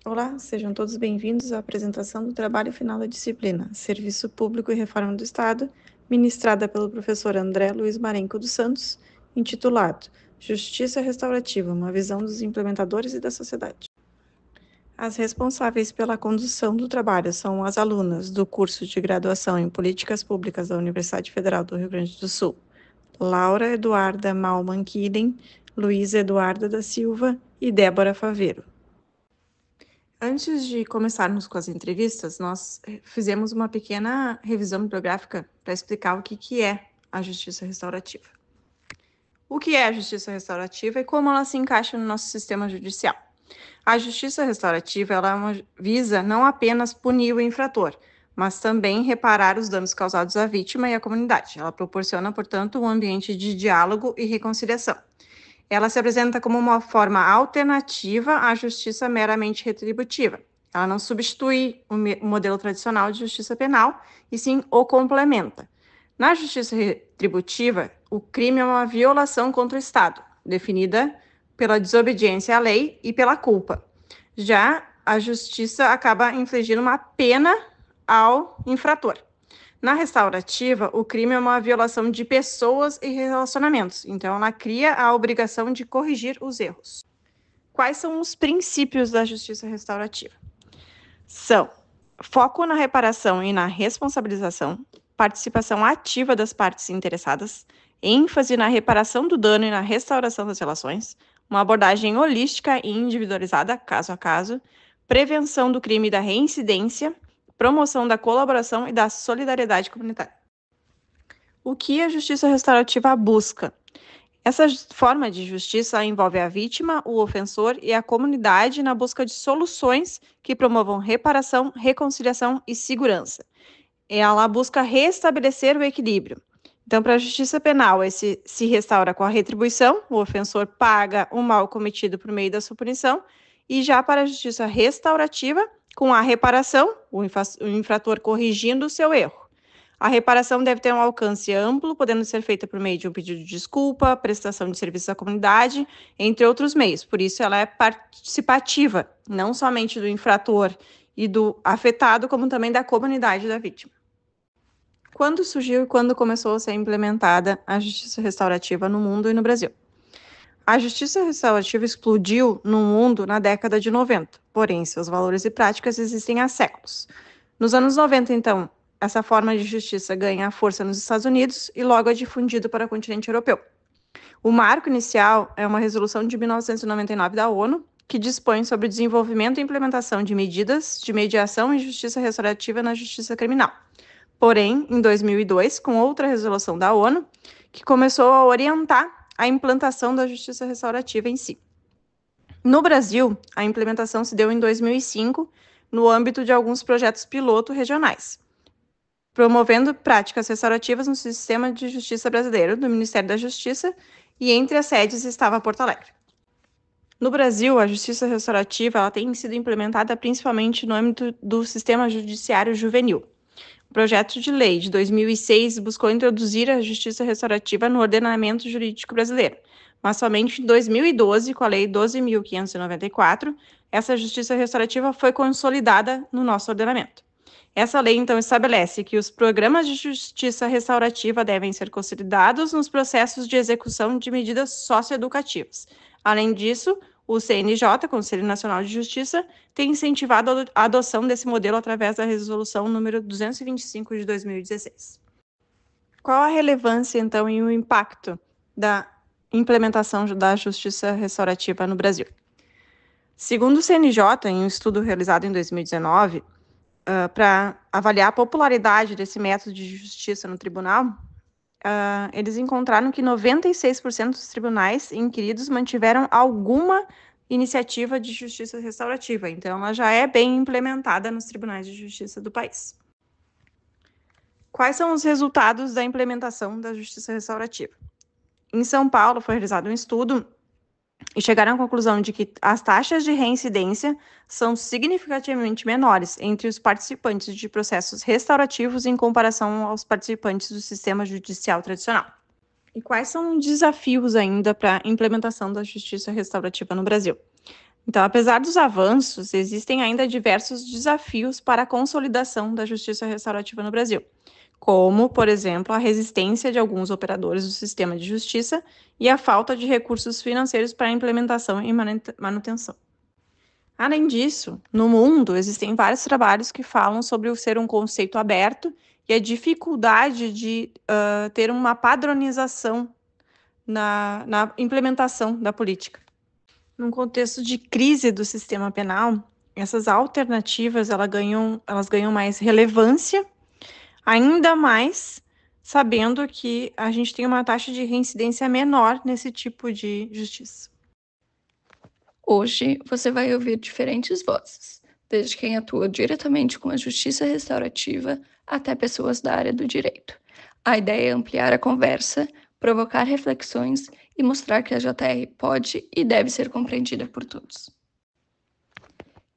Olá, sejam todos bem-vindos à apresentação do trabalho final da disciplina Serviço Público e Reforma do Estado, ministrada pelo professor André Luiz Marenco dos Santos, intitulado Justiça Restaurativa, uma visão dos implementadores e da sociedade. As responsáveis pela condução do trabalho são as alunas do curso de graduação em Políticas Públicas da Universidade Federal do Rio Grande do Sul, Laura Eduarda Malman Kiden, Luísa Eduarda da Silva e Débora Faveiro. Antes de começarmos com as entrevistas, nós fizemos uma pequena revisão bibliográfica para explicar o que é a justiça restaurativa. O que é a justiça restaurativa e como ela se encaixa no nosso sistema judicial? A justiça restaurativa visa não apenas punir o infrator, mas também reparar os danos causados à vítima e à comunidade. Ela proporciona, portanto, um ambiente de diálogo e reconciliação. Ela se apresenta como uma forma alternativa à justiça meramente retributiva. Ela não substitui o modelo tradicional de justiça penal, e sim o complementa. Na justiça retributiva, o crime é uma violação contra o Estado, definida pela desobediência à lei e pela culpa. Já a justiça acaba infligindo uma pena ao infrator. Na restaurativa, o crime é uma violação de pessoas e relacionamentos, então ela cria a obrigação de corrigir os erros. Quais são os princípios da justiça restaurativa? São foco na reparação e na responsabilização, participação ativa das partes interessadas, ênfase na reparação do dano e na restauração das relações, uma abordagem holística e individualizada, caso a caso, prevenção do crime e da reincidência, promoção da colaboração e da solidariedade comunitária. O que a justiça restaurativa busca? Essa forma de justiça envolve a vítima, o ofensor e a comunidade na busca de soluções que promovam reparação, reconciliação e segurança. Ela busca restabelecer o equilíbrio. Então, para a justiça penal, esse se restaura com a retribuição, o ofensor paga o mal cometido por meio da sua punição, e já para a justiça restaurativa, com a reparação, o infrator corrigindo o seu erro. A reparação deve ter um alcance amplo, podendo ser feita por meio de um pedido de desculpa, prestação de serviços à comunidade, entre outros meios. Por isso, ela é participativa, não somente do infrator e do afetado, como também da comunidade da vítima. Quando surgiu e quando começou a ser implementada a justiça restaurativa no mundo e no Brasil? A justiça restaurativa explodiu no mundo na década de 90, porém, seus valores e práticas existem há séculos. Nos anos 90, então, essa forma de justiça ganha força nos Estados Unidos e logo é difundido para o continente europeu. O marco inicial é uma resolução de 1999 da ONU, que dispõe sobre o desenvolvimento e implementação de medidas de mediação e justiça restaurativa na justiça criminal. Porém, em 2002, com outra resolução da ONU, que começou a orientar a implantação da justiça restaurativa em si. No Brasil, a implementação se deu em 2005, no âmbito de alguns projetos piloto regionais, promovendo práticas restaurativas no sistema de justiça brasileiro, do Ministério da Justiça, e entre as sedes estava Porto Alegre. No Brasil, a justiça restaurativa ela tem sido implementada principalmente no âmbito do sistema judiciário juvenil. O projeto de lei de 2006 buscou introduzir a justiça restaurativa no ordenamento jurídico brasileiro, mas somente em 2012, com a Lei 12.594, essa justiça restaurativa foi consolidada no nosso ordenamento. Essa lei, então, estabelece que os programas de justiça restaurativa devem ser consolidados nos processos de execução de medidas socioeducativas. Além disso, o CNJ, Conselho Nacional de Justiça, tem incentivado a adoção desse modelo através da resolução número 225 de 2016. Qual a relevância, então, e o impacto da implementação da justiça restaurativa no Brasil? Segundo o CNJ, em um estudo realizado em 2019, para avaliar a popularidade desse método de justiça no tribunal, eles encontraram que 96% dos tribunais inquiridos mantiveram alguma iniciativa de justiça restaurativa. Então, ela já é bem implementada nos tribunais de justiça do país. Quais são os resultados da implementação da justiça restaurativa? Em São Paulo, foi realizado um estudo e chegaram à conclusão de que as taxas de reincidência são significativamente menores entre os participantes de processos restaurativos em comparação aos participantes do sistema judicial tradicional. E quais são os desafios ainda para a implementação da justiça restaurativa no Brasil? Então, apesar dos avanços, existem ainda diversos desafios para a consolidação da justiça restaurativa no Brasil, como, por exemplo, a resistência de alguns operadores do sistema de justiça e a falta de recursos financeiros para a implementação e manutenção. Além disso, no mundo existem vários trabalhos que falam sobre o ser um conceito aberto e a dificuldade de ter uma padronização na implementação da política. Num contexto de crise do sistema penal, essas alternativas elas ganham mais relevância, ainda mais sabendo que a gente tem uma taxa de reincidência menor nesse tipo de justiça. Hoje você vai ouvir diferentes vozes, desde quem atua diretamente com a justiça restaurativa até pessoas da área do direito. A ideia é ampliar a conversa, provocar reflexões e mostrar que a JR pode e deve ser compreendida por todos.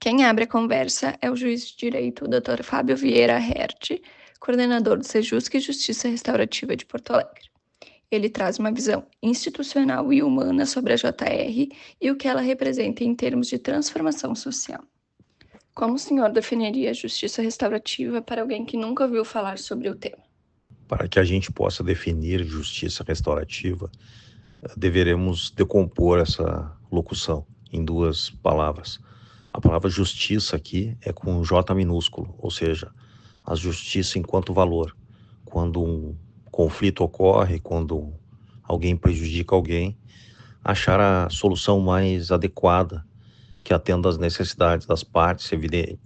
Quem abre a conversa é o juiz de direito, Dr. Fábio Vieira Herti, coordenador do Sejusc Justiça Restaurativa de Porto Alegre. Ele traz uma visão institucional e humana sobre a JR e o que ela representa em termos de transformação social. Como o senhor definiria a justiça restaurativa para alguém que nunca ouviu falar sobre o tema? Para que a gente possa definir justiça restaurativa, deveremos decompor essa locução em duas palavras. A palavra justiça aqui é com J minúsculo, ou seja, a justiça enquanto valor. Quando um conflito ocorre, quando alguém prejudica alguém, achar a solução mais adequada que atenda às necessidades das partes,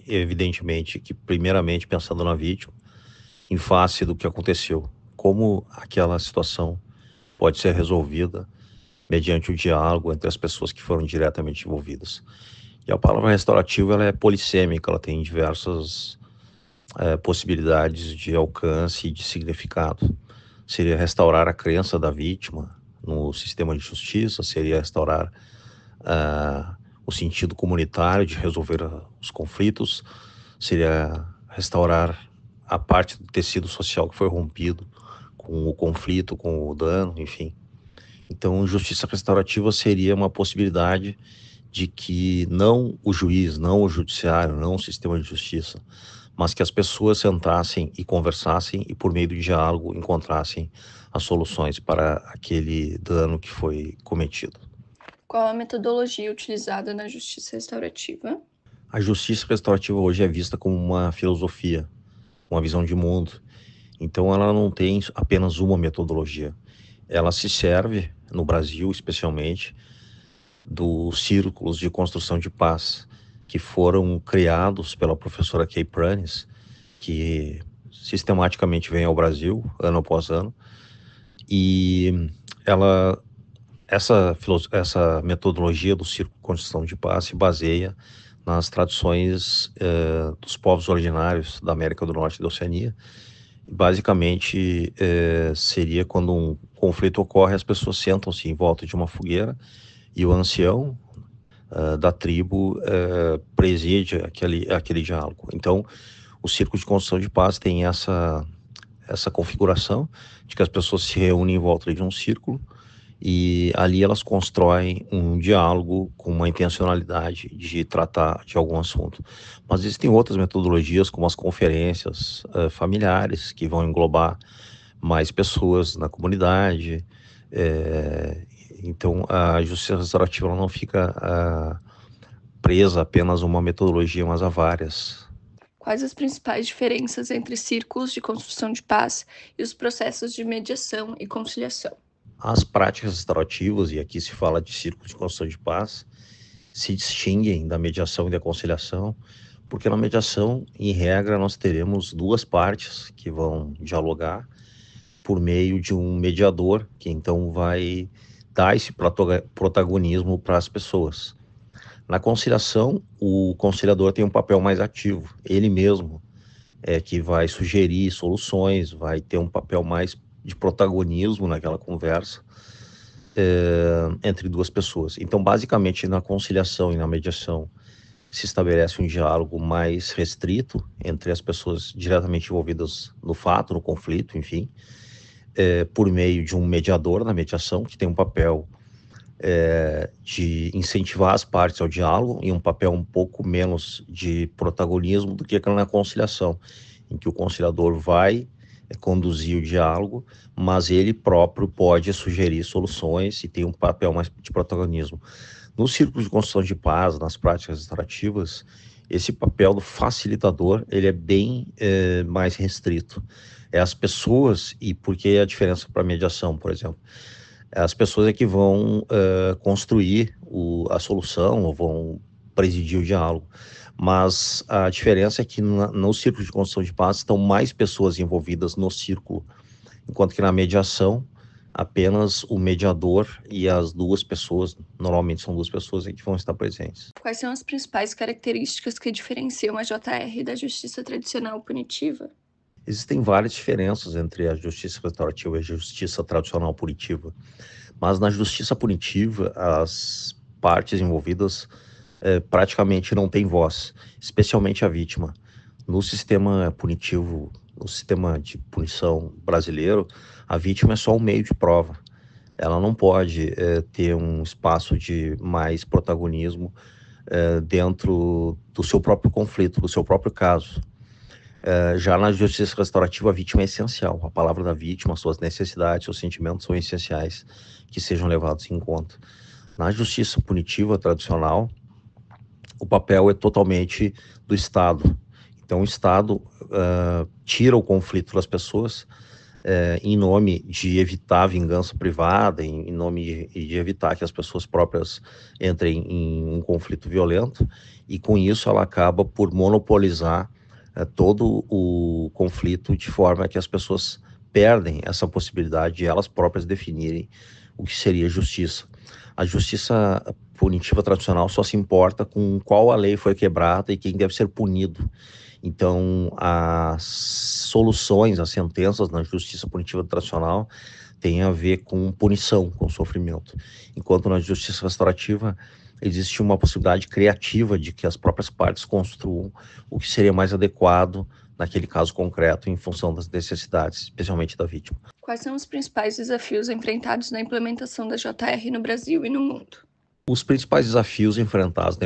evidentemente que primeiramente pensando na vítima, em face do que aconteceu, como aquela situação pode ser resolvida mediante o diálogo entre as pessoas que foram diretamente envolvidas. E a palavra restaurativa ela é polissêmica, ela tem diversas possibilidades de alcance e de significado. Seria restaurar a crença da vítima no sistema de justiça, seria restaurar o sentido comunitário de resolver os conflitos, seria restaurar a parte do tecido social que foi rompido com o conflito, com o dano, enfim. Então, justiça restaurativa seria uma possibilidade de que não o juiz, não o judiciário, não o sistema de justiça, mas que as pessoas sentassem e conversassem e por meio do diálogo encontrassem as soluções para aquele dano que foi cometido. Qual a metodologia utilizada na justiça restaurativa? A justiça restaurativa hoje é vista como uma filosofia, uma visão de mundo. Então ela não tem apenas uma metodologia. Ela se serve, no Brasil especialmente, dos círculos de construção de paz, que foram criados pela professora Kay Pranes, que sistematicamente vem ao Brasil, ano após ano, e essa metodologia do círculo de construção de paz se baseia nas tradições dos povos originários da América do Norte e da Oceania. Basicamente, seria quando um conflito ocorre, as pessoas sentam-se em volta de uma fogueira e o ancião da tribo preside aquele diálogo. Então, o Círculo de Construção de Paz tem essa configuração de que as pessoas se reúnem em volta de um círculo e ali elas constroem um diálogo com uma intencionalidade de tratar de algum assunto. Mas existem outras metodologias, como as conferências familiares, que vão englobar mais pessoas na comunidade. Então, a justiça restaurativa ela não fica presa apenas a uma metodologia, mas a várias. Quais as principais diferenças entre círculos de construção de paz e os processos de mediação e conciliação? As práticas restaurativas, e aqui se fala de círculos de construção de paz, se distinguem da mediação e da conciliação, porque na mediação, em regra, nós teremos duas partes que vão dialogar por meio de um mediador, que então vai dar esse protagonismo para as pessoas. Na conciliação, o conciliador tem um papel mais ativo, ele mesmo é que vai sugerir soluções, vai ter um papel mais de protagonismo naquela conversa entre duas pessoas. Então, basicamente, na conciliação e na mediação, se estabelece um diálogo mais restrito entre as pessoas diretamente envolvidas no fato, no conflito, enfim, por meio de um mediador na mediação, que tem um papel de incentivar as partes ao diálogo e um papel um pouco menos de protagonismo do que na conciliação, em que o conciliador vai conduzir o diálogo, mas ele próprio pode sugerir soluções e tem um papel mais de protagonismo. No círculo de construção de paz, nas práticas restaurativas, esse papel do facilitador ele é bem mais restrito. É as pessoas, e por que a diferença para a mediação, por exemplo? As pessoas é que vão construir a solução ou vão presidir o diálogo. Mas a diferença é que no círculo de construção de paz estão mais pessoas envolvidas no círculo, enquanto que na mediação, apenas o mediador e as duas pessoas, normalmente são duas pessoas, que vão estar presentes. Quais são as principais características que diferenciam a JR da justiça tradicional punitiva? Existem várias diferenças entre a justiça restaurativa e a justiça tradicional punitiva, mas na justiça punitiva, as partes envolvidas praticamente não têm voz, especialmente a vítima. No sistema punitivo, no sistema de punição brasileiro, a vítima é só um meio de prova. Ela não pode ter um espaço de mais protagonismo dentro do seu próprio conflito, do seu próprio caso. Já na justiça restaurativa, a vítima é essencial. A palavra da vítima, suas necessidades, seus sentimentos são essenciais que sejam levados em conta. Na justiça punitiva tradicional, o papel é totalmente do Estado. Então, o Estado tira o conflito das pessoas em nome de evitar a vingança privada, em nome de evitar que as pessoas próprias entrem em um conflito violento, e com isso ela acaba por monopolizar todo o conflito, de forma que as pessoas perdem essa possibilidade de elas próprias definirem o que seria justiça. A justiça punitiva tradicional só se importa com qual a lei foi quebrada e quem deve ser punido. Então, as soluções, as sentenças na justiça punitiva tradicional têm a ver com punição, com sofrimento. Enquanto na justiça restaurativa existe uma possibilidade criativa de que as próprias partes construam o que seria mais adequado naquele caso concreto, em função das necessidades, especialmente da vítima. Quais são os principais desafios enfrentados na implementação da JR no Brasil e no mundo? Os principais desafios enfrentados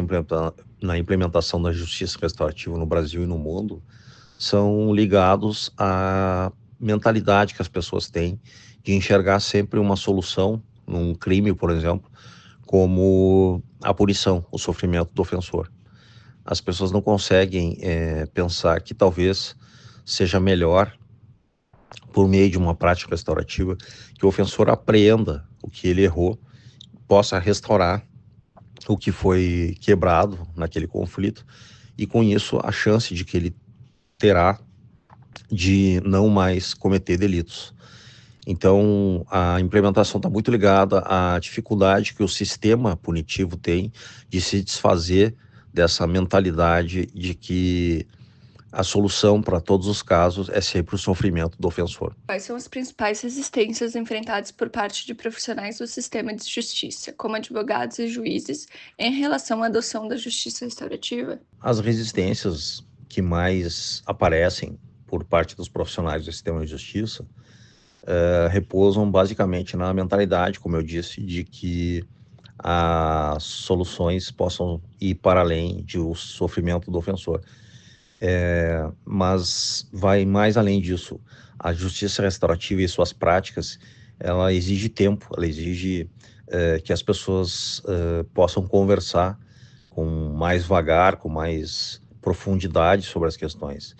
na implementação da justiça restaurativa no Brasil e no mundo são ligados à mentalidade que as pessoas têm de enxergar sempre uma solução num crime, por exemplo, como a punição, o sofrimento do ofensor. As pessoas não conseguem pensar que talvez seja melhor, por meio de uma prática restaurativa, que o ofensor apreenda o que ele errou, possa restaurar o que foi quebrado naquele conflito, e com isso a chance de que ele terá de não mais cometer delitos. Então, a implementação está muito ligada à dificuldade que o sistema punitivo tem de se desfazer dessa mentalidade de que a solução para todos os casos é sempre o sofrimento do ofensor. Quais são as principais resistências enfrentadas por parte de profissionais do sistema de justiça, como advogados e juízes, em relação à adoção da justiça restaurativa? As resistências que mais aparecem por parte dos profissionais do sistema de justiça repousam basicamente na mentalidade, como eu disse, de que as soluções possam ir para além do sofrimento do ofensor. Mas vai mais além disso. A justiça restaurativa e suas práticas, ela exige tempo, ela exige que as pessoas possam conversar com mais vagar, com mais profundidade sobre as questões.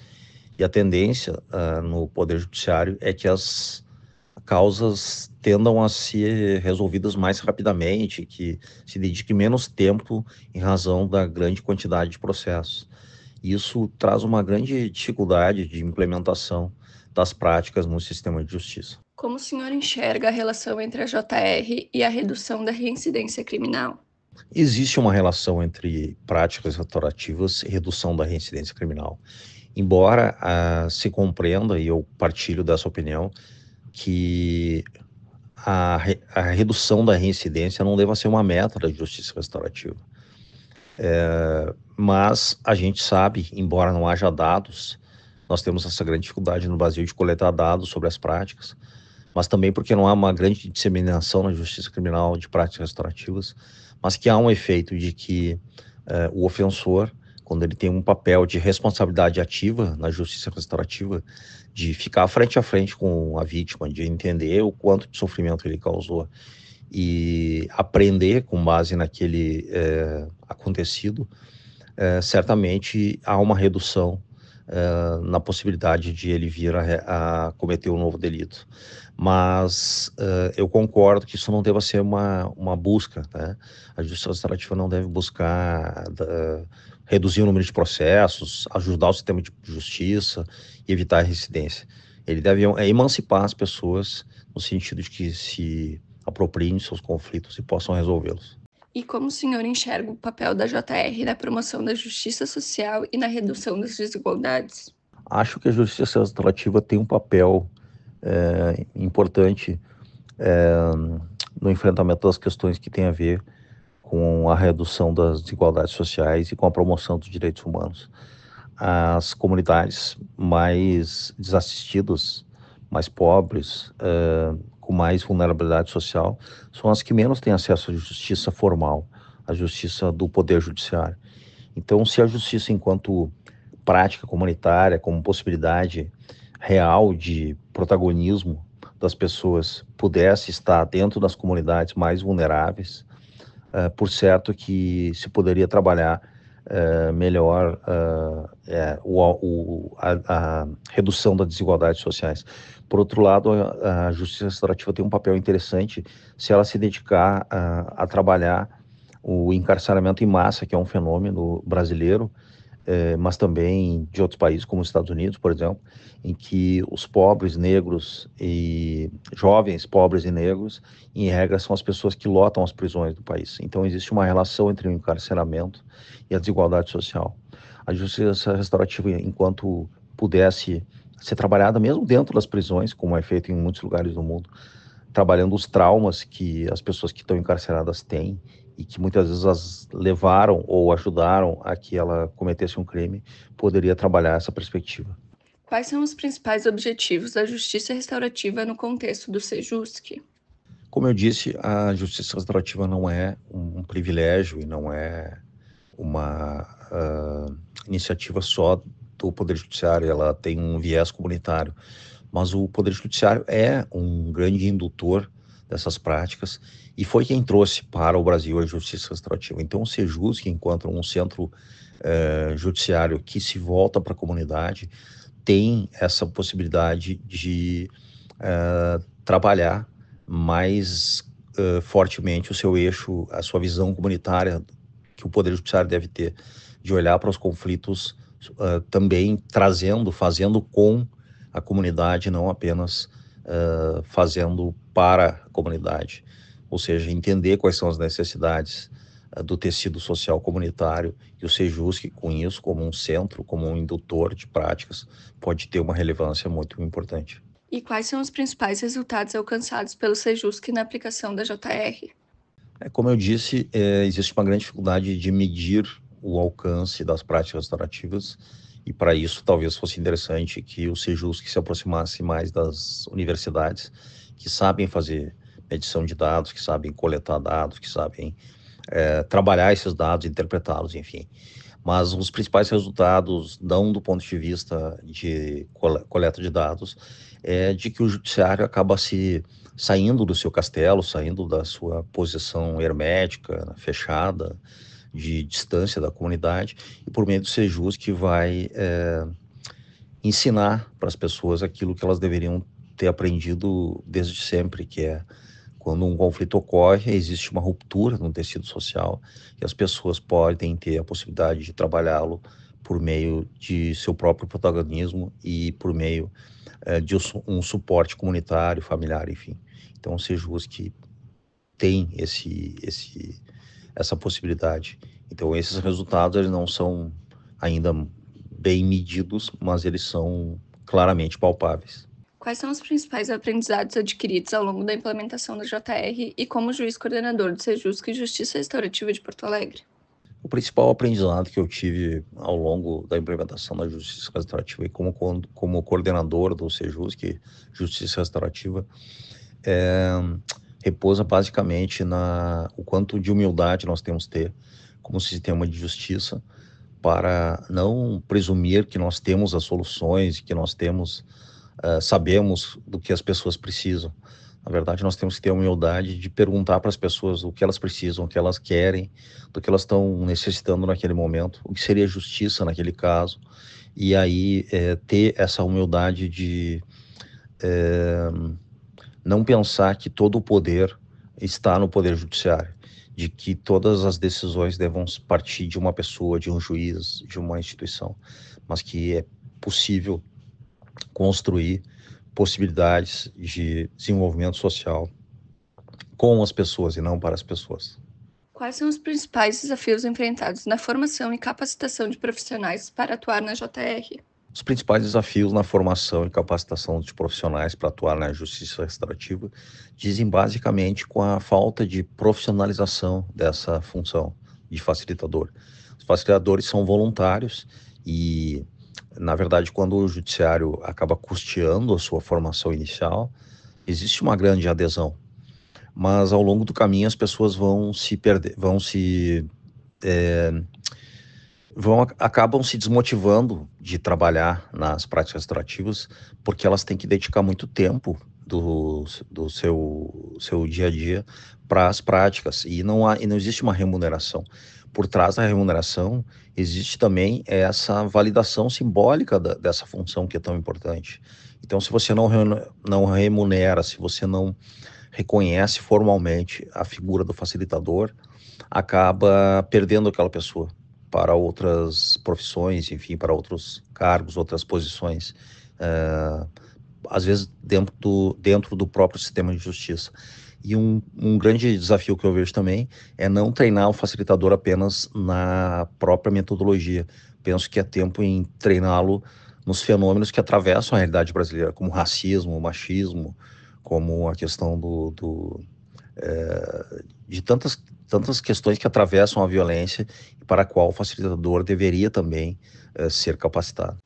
E a tendência no Poder Judiciário é que as causas tendam a ser resolvidas mais rapidamente, que se dedique menos tempo em razão da grande quantidade de processos. Isso traz uma grande dificuldade de implementação das práticas no sistema de justiça. Como o senhor enxerga a relação entre a JR e a redução da reincidência criminal? Existe uma relação entre práticas restaurativas e redução da reincidência criminal. Embora se compreenda, e eu partilho dessa opinião, que a redução da reincidência não deva ser uma meta da justiça restaurativa. Mas a gente sabe, embora não haja dados, nós temos essa grande dificuldade no Brasil de coletar dados sobre as práticas, mas também porque não há uma grande disseminação na justiça criminal de práticas restaurativas, mas que há um efeito de que o ofensor, quando ele tem um papel de responsabilidade ativa na justiça restaurativa, de ficar frente a frente com a vítima, de entender o quanto de sofrimento ele causou e aprender com base naquele acontecido, certamente há uma redução na possibilidade de ele vir a cometer um novo delito. Mas eu concordo que isso não deva ser uma busca, né? A justiça restaurativa não deve buscar reduzir o número de processos, ajudar o sistema de justiça e evitar a reincidência. Ele deve emancipar as pessoas no sentido de que se apropriem de seus conflitos e possam resolvê-los. E como o senhor enxerga o papel da JR na promoção da justiça social e na redução das desigualdades? Acho que a justiça restaurativa tem um papel importante no enfrentamento das questões que têm a ver com a redução das desigualdades sociais e com a promoção dos direitos humanos. As comunidades mais desassistidas, mais pobres, com mais vulnerabilidade social, são as que menos têm acesso à justiça formal, à justiça do poder judiciário. Então, se a justiça, enquanto prática comunitária, como possibilidade real de protagonismo das pessoas, pudesse estar dentro das comunidades mais vulneráveis, por certo que se poderia trabalhar melhor a redução das desigualdades sociais. Por outro lado, a justiça restaurativa tem um papel interessante se ela se dedicar a trabalhar o encarceramento em massa, que é um fenômeno brasileiro, mas também de outros países, como os Estados Unidos, por exemplo, em que os pobres negros e jovens pobres e negros, em regra, são as pessoas que lotam as prisões do país. Então, existe uma relação entre o encarceramento e a desigualdade social. A justiça restaurativa, enquanto pudesse ser trabalhada mesmo dentro das prisões, como é feito em muitos lugares do mundo, trabalhando os traumas que as pessoas que estão encarceradas têm e que muitas vezes as levaram ou ajudaram a que ela cometesse um crime, poderia trabalhar essa perspectiva. Quais são os principais objetivos da justiça restaurativa no contexto do Sejusc? Como eu disse, a justiça restaurativa não é um privilégio e não é uma iniciativa só do Poder Judiciário, ela tem um viés comunitário, mas o Poder Judiciário é um grande indutor dessas práticas e foi quem trouxe para o Brasil a justiça restaurativa. Então, o Sejusc, enquanto um centro judiciário que se volta para a comunidade, tem essa possibilidade de trabalhar mais fortemente o seu eixo, a sua visão comunitária que o Poder Judiciário deve ter, de olhar para os conflitos também fazendo com a comunidade, não apenas fazendo para a comunidade. Ou seja, entender quais são as necessidades do tecido social comunitário, e o Sejusc, com isso, como um centro, como um indutor de práticas, pode ter uma relevância muito importante. E quais são os principais resultados alcançados pelo Sejusc na aplicação da JR? Como eu disse, existe uma grande dificuldade de medir o alcance das práticas restaurativas, e para isso talvez fosse interessante que o Sejusc se aproximasse mais das universidades, que sabem fazer medição de dados, que sabem coletar dados, que sabem trabalhar esses dados, interpretá-los, enfim. Mas os principais resultados, não do ponto de vista de coleta de dados, é de que o judiciário acaba saindo do seu castelo, saindo da sua posição hermética, fechada, de distância da comunidade, e por meio do Sejusc vai ensinar para as pessoas aquilo que elas deveriam ter aprendido desde sempre, que é quando um conflito ocorre, existe uma ruptura no tecido social e as pessoas podem ter a possibilidade de trabalhá-lo por meio de seu próprio protagonismo e por meio de um suporte comunitário, familiar, enfim. Então, o Sejusc tem essa possibilidade. Então, esses resultados eles não são ainda bem medidos, mas eles são claramente palpáveis. Quais são os principais aprendizados adquiridos ao longo da implementação da JR e como juiz coordenador do Sejusc e Justiça Restaurativa de Porto Alegre? O principal aprendizado que eu tive ao longo da implementação da justiça restaurativa e como coordenador do Sejusc Justiça Restaurativa é, repousa basicamente na o quanto de humildade nós temos que ter como sistema de justiça para não presumir que nós temos as soluções, que nós sabemos do que as pessoas precisam. Na verdade, nós temos que ter a humildade de perguntar para as pessoas o que elas precisam, o que elas querem, do que elas estão necessitando naquele momento, o que seria justiça naquele caso, e aí ter essa humildade de não pensar que todo o poder está no Poder Judiciário, de que todas as decisões devam partir de uma pessoa, de um juiz, de uma instituição, mas que é possível construir possibilidades de desenvolvimento social com as pessoas e não para as pessoas. Quais são os principais desafios enfrentados na formação e capacitação de profissionais para atuar na JR? Os principais desafios na formação e capacitação de profissionais para atuar na justiça restaurativa dizem basicamente com a falta de profissionalização dessa função de facilitador. Os facilitadores são voluntários e, na verdade, quando o judiciário acaba custeando a sua formação inicial, existe uma grande adesão. Mas ao longo do caminho as pessoas vão se perder, acabam se desmotivando de trabalhar nas práticas restaurativas porque elas têm que dedicar muito tempo do seu dia a dia para as práticas e não existe uma remuneração. Por trás da remuneração existe também essa validação simbólica dessa função que é tão importante. Então, se você não remunera, se você não reconhece formalmente a figura do facilitador, acaba perdendo aquela pessoa para outras profissões, enfim, para outros cargos, outras posições, às vezes dentro do próprio sistema de justiça. E um grande desafio que eu vejo também é não treinar o facilitador apenas na própria metodologia. Penso que é tempo em treiná-lo nos fenômenos que atravessam a realidade brasileira, como racismo, machismo, como a questão de tantas questões que atravessam a violência e para a qual o facilitador deveria também ser capacitado.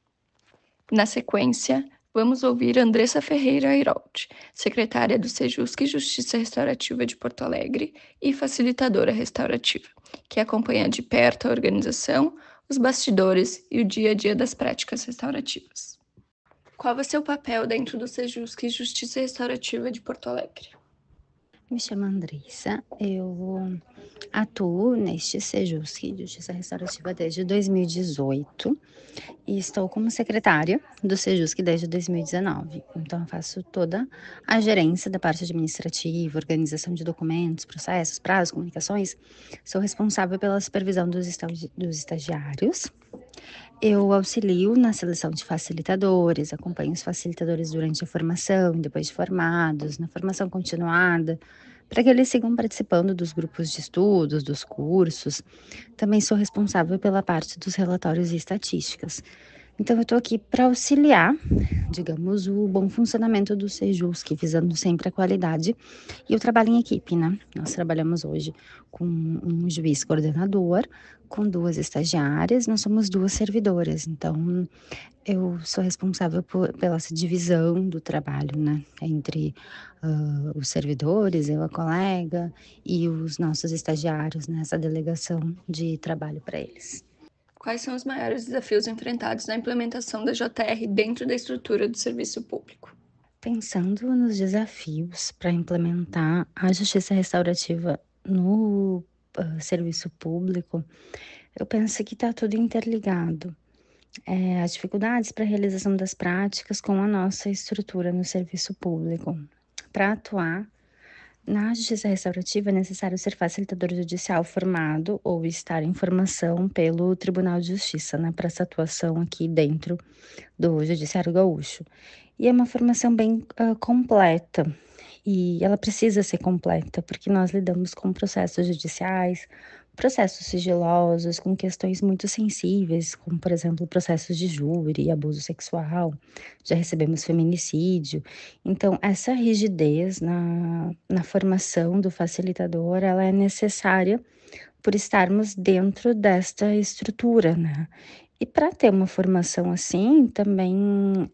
Na sequência, vamos ouvir Andressa Ferreira Airoldi, secretária do Sejusc Justiça Restaurativa de Porto Alegre e facilitadora restaurativa, que acompanha de perto a organização, os bastidores e o dia a dia das práticas restaurativas. Qual é o seu papel dentro do Sejusc Justiça Restaurativa de Porto Alegre? Me chamo Andressa, eu atuo neste Sejusc Justiça Restaurativa desde 2018 e estou como secretária do Sejusc desde 2019. Então, eu faço toda a gerência da parte administrativa, organização de documentos, processos, prazos, comunicações. Sou responsável pela supervisão dos estagiários. Eu auxilio na seleção de facilitadores, acompanho os facilitadores durante a formação, depois de formados, na formação continuada, para que eles sigam participando dos grupos de estudos, dos cursos. Também sou responsável pela parte dos relatórios e estatísticas. Então, eu estou aqui para auxiliar, digamos, o bom funcionamento do Sejusc, visando sempre a qualidade e o trabalho em equipe, né? Nós trabalhamos hoje com um juiz coordenador, com 2 estagiárias, nós somos 2 servidoras, então eu sou responsável pela essa divisão do trabalho, né? Entre os servidores, eu, a colega, e os nossos estagiários, nessa delegação de trabalho para eles. Quais são os maiores desafios enfrentados na implementação da JR dentro da estrutura do serviço público? Pensando nos desafios para implementar a justiça restaurativa no serviço público, eu penso que está tudo interligado. As dificuldades para a realização das práticas com a nossa estrutura no serviço público. Para atuar na justiça restaurativa é necessário ser facilitador judicial formado ou estar em formação pelo Tribunal de Justiça, né, para essa atuação aqui dentro do Judiciário Gaúcho. E é uma formação bem completa, e ela precisa ser completa, porque nós lidamos com processos judiciais, processos sigilosos, com questões muito sensíveis, como, por exemplo, processos de júri, abuso sexual, já recebemos feminicídio. Então, essa rigidez na formação do facilitador, ela é necessária por estarmos dentro desta estrutura, né? E para ter uma formação assim, também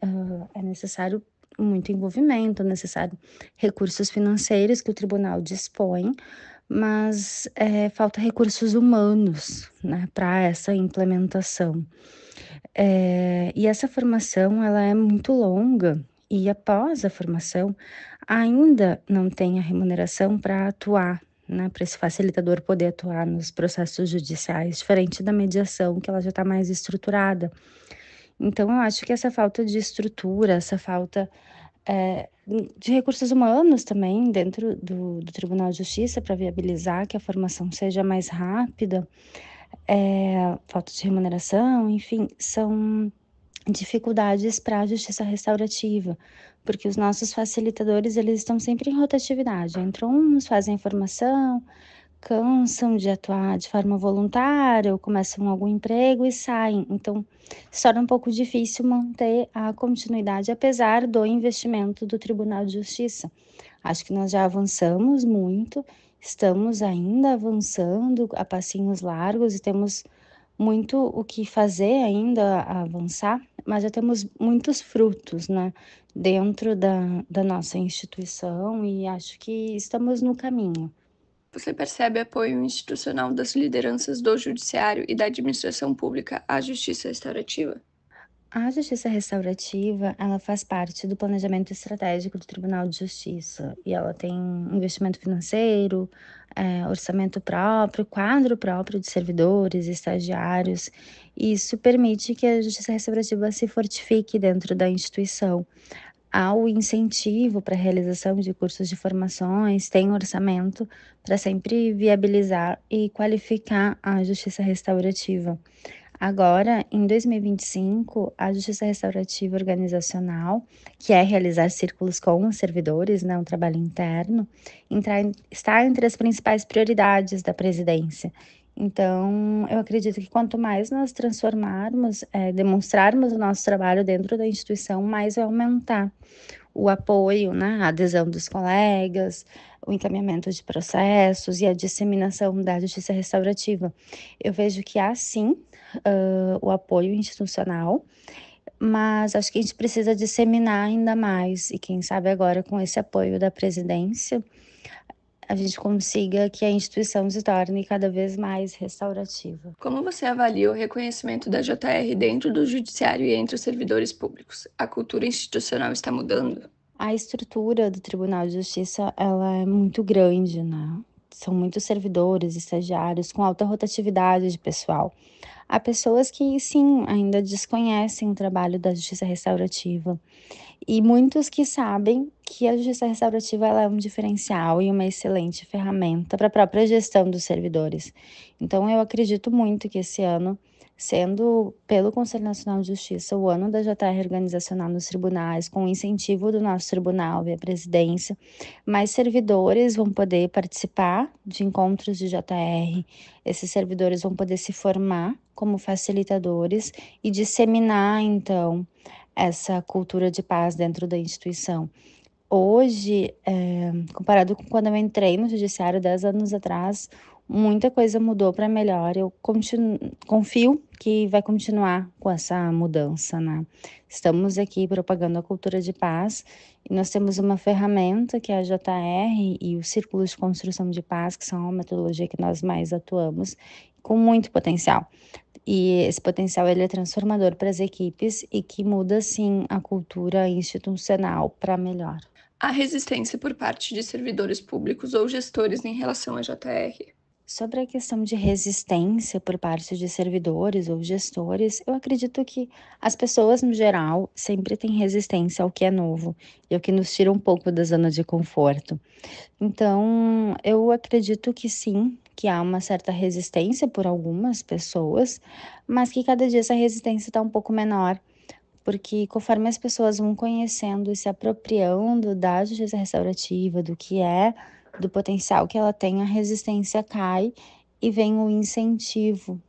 é necessário muito envolvimento, é necessário recursos financeiros que o tribunal dispõe, mas falta recursos humanos, né, para essa implementação. E essa formação ela é muito longa e após a formação ainda não tem a remuneração para atuar, né, para esse facilitador poder atuar nos processos judiciais, diferente da mediação, que ela já está mais estruturada. Então, eu acho que essa falta de estrutura, essa falta de recursos humanos também dentro do Tribunal de Justiça para viabilizar que a formação seja mais rápida, falta de remuneração, enfim, são dificuldades para a justiça restaurativa, porque os nossos facilitadores, eles estão sempre em rotatividade, entram uns, fazem a formação, cansam de atuar de forma voluntária ou começam algum emprego e saem, então se torna um pouco difícil manter a continuidade, apesar do investimento do Tribunal de Justiça. Acho que nós já avançamos muito, estamos ainda avançando a passinhos largos e temos muito o que fazer ainda a avançar, mas já temos muitos frutos, né, dentro da nossa instituição e acho que estamos no caminho. Você percebe apoio institucional das lideranças do judiciário e da administração pública à justiça restaurativa? A justiça restaurativa, ela faz parte do planejamento estratégico do Tribunal de Justiça e ela tem investimento financeiro, orçamento próprio, quadro próprio de servidores, estagiários, e isso permite que a justiça restaurativa se fortifique dentro da instituição. Há o incentivo para a realização de cursos de formações, tem orçamento para sempre viabilizar e qualificar a justiça restaurativa. Agora, em 2025, a Justiça Restaurativa Organizacional, que é realizar círculos com os servidores, né, um trabalho interno, está entre as principais prioridades da presidência. Então, eu acredito que quanto mais nós transformarmos, demonstrarmos o nosso trabalho dentro da instituição, mais vai aumentar o apoio, né, a adesão dos colegas, o encaminhamento de processos e a disseminação da justiça restaurativa. Eu vejo que há sim o apoio institucional, mas acho que a gente precisa disseminar ainda mais e quem sabe agora com esse apoio da presidência a gente consiga que a instituição se torne cada vez mais restaurativa. Como você avalia o reconhecimento da JR dentro do judiciário e entre os servidores públicos? A cultura institucional está mudando? A estrutura do Tribunal de Justiça, ela é muito grande, né? São muitos servidores, estagiários, com alta rotatividade de pessoal. Há pessoas que, sim, ainda desconhecem o trabalho da justiça restaurativa. E muitos que sabem que a justiça restaurativa ela é um diferencial e uma excelente ferramenta para a própria gestão dos servidores. Então, eu acredito muito que esse ano, sendo pelo Conselho Nacional de Justiça o ano da JR organizacional nos tribunais, com o incentivo do nosso tribunal e a presidência, mais servidores vão poder participar de encontros de JR, esses servidores vão poder se formar como facilitadores e disseminar, então, essa cultura de paz dentro da instituição. Hoje, comparado com quando eu entrei no judiciário 10 anos atrás, muita coisa mudou para melhor. Eu confio que vai continuar com essa mudança, né? Estamos aqui propagando a cultura de paz e nós temos uma ferramenta que é a JR e o Círculo de Construção de Paz, que são a metodologia que nós mais atuamos, com muito potencial. E esse potencial ele é transformador para as equipes e que muda, sim, a cultura institucional para melhor. Há resistência por parte de servidores públicos ou gestores em relação à JR? Sobre a questão de resistência por parte de servidores ou gestores, eu acredito que as pessoas, no geral, sempre têm resistência ao que é novo e ao que nos tira um pouco da zona de conforto. Então, eu acredito que sim, que há uma certa resistência por algumas pessoas, mas que cada dia essa resistência está um pouco menor, porque conforme as pessoas vão conhecendo e se apropriando da justiça restaurativa, do que é, do potencial que ela tem, a resistência cai e vem o incentivo.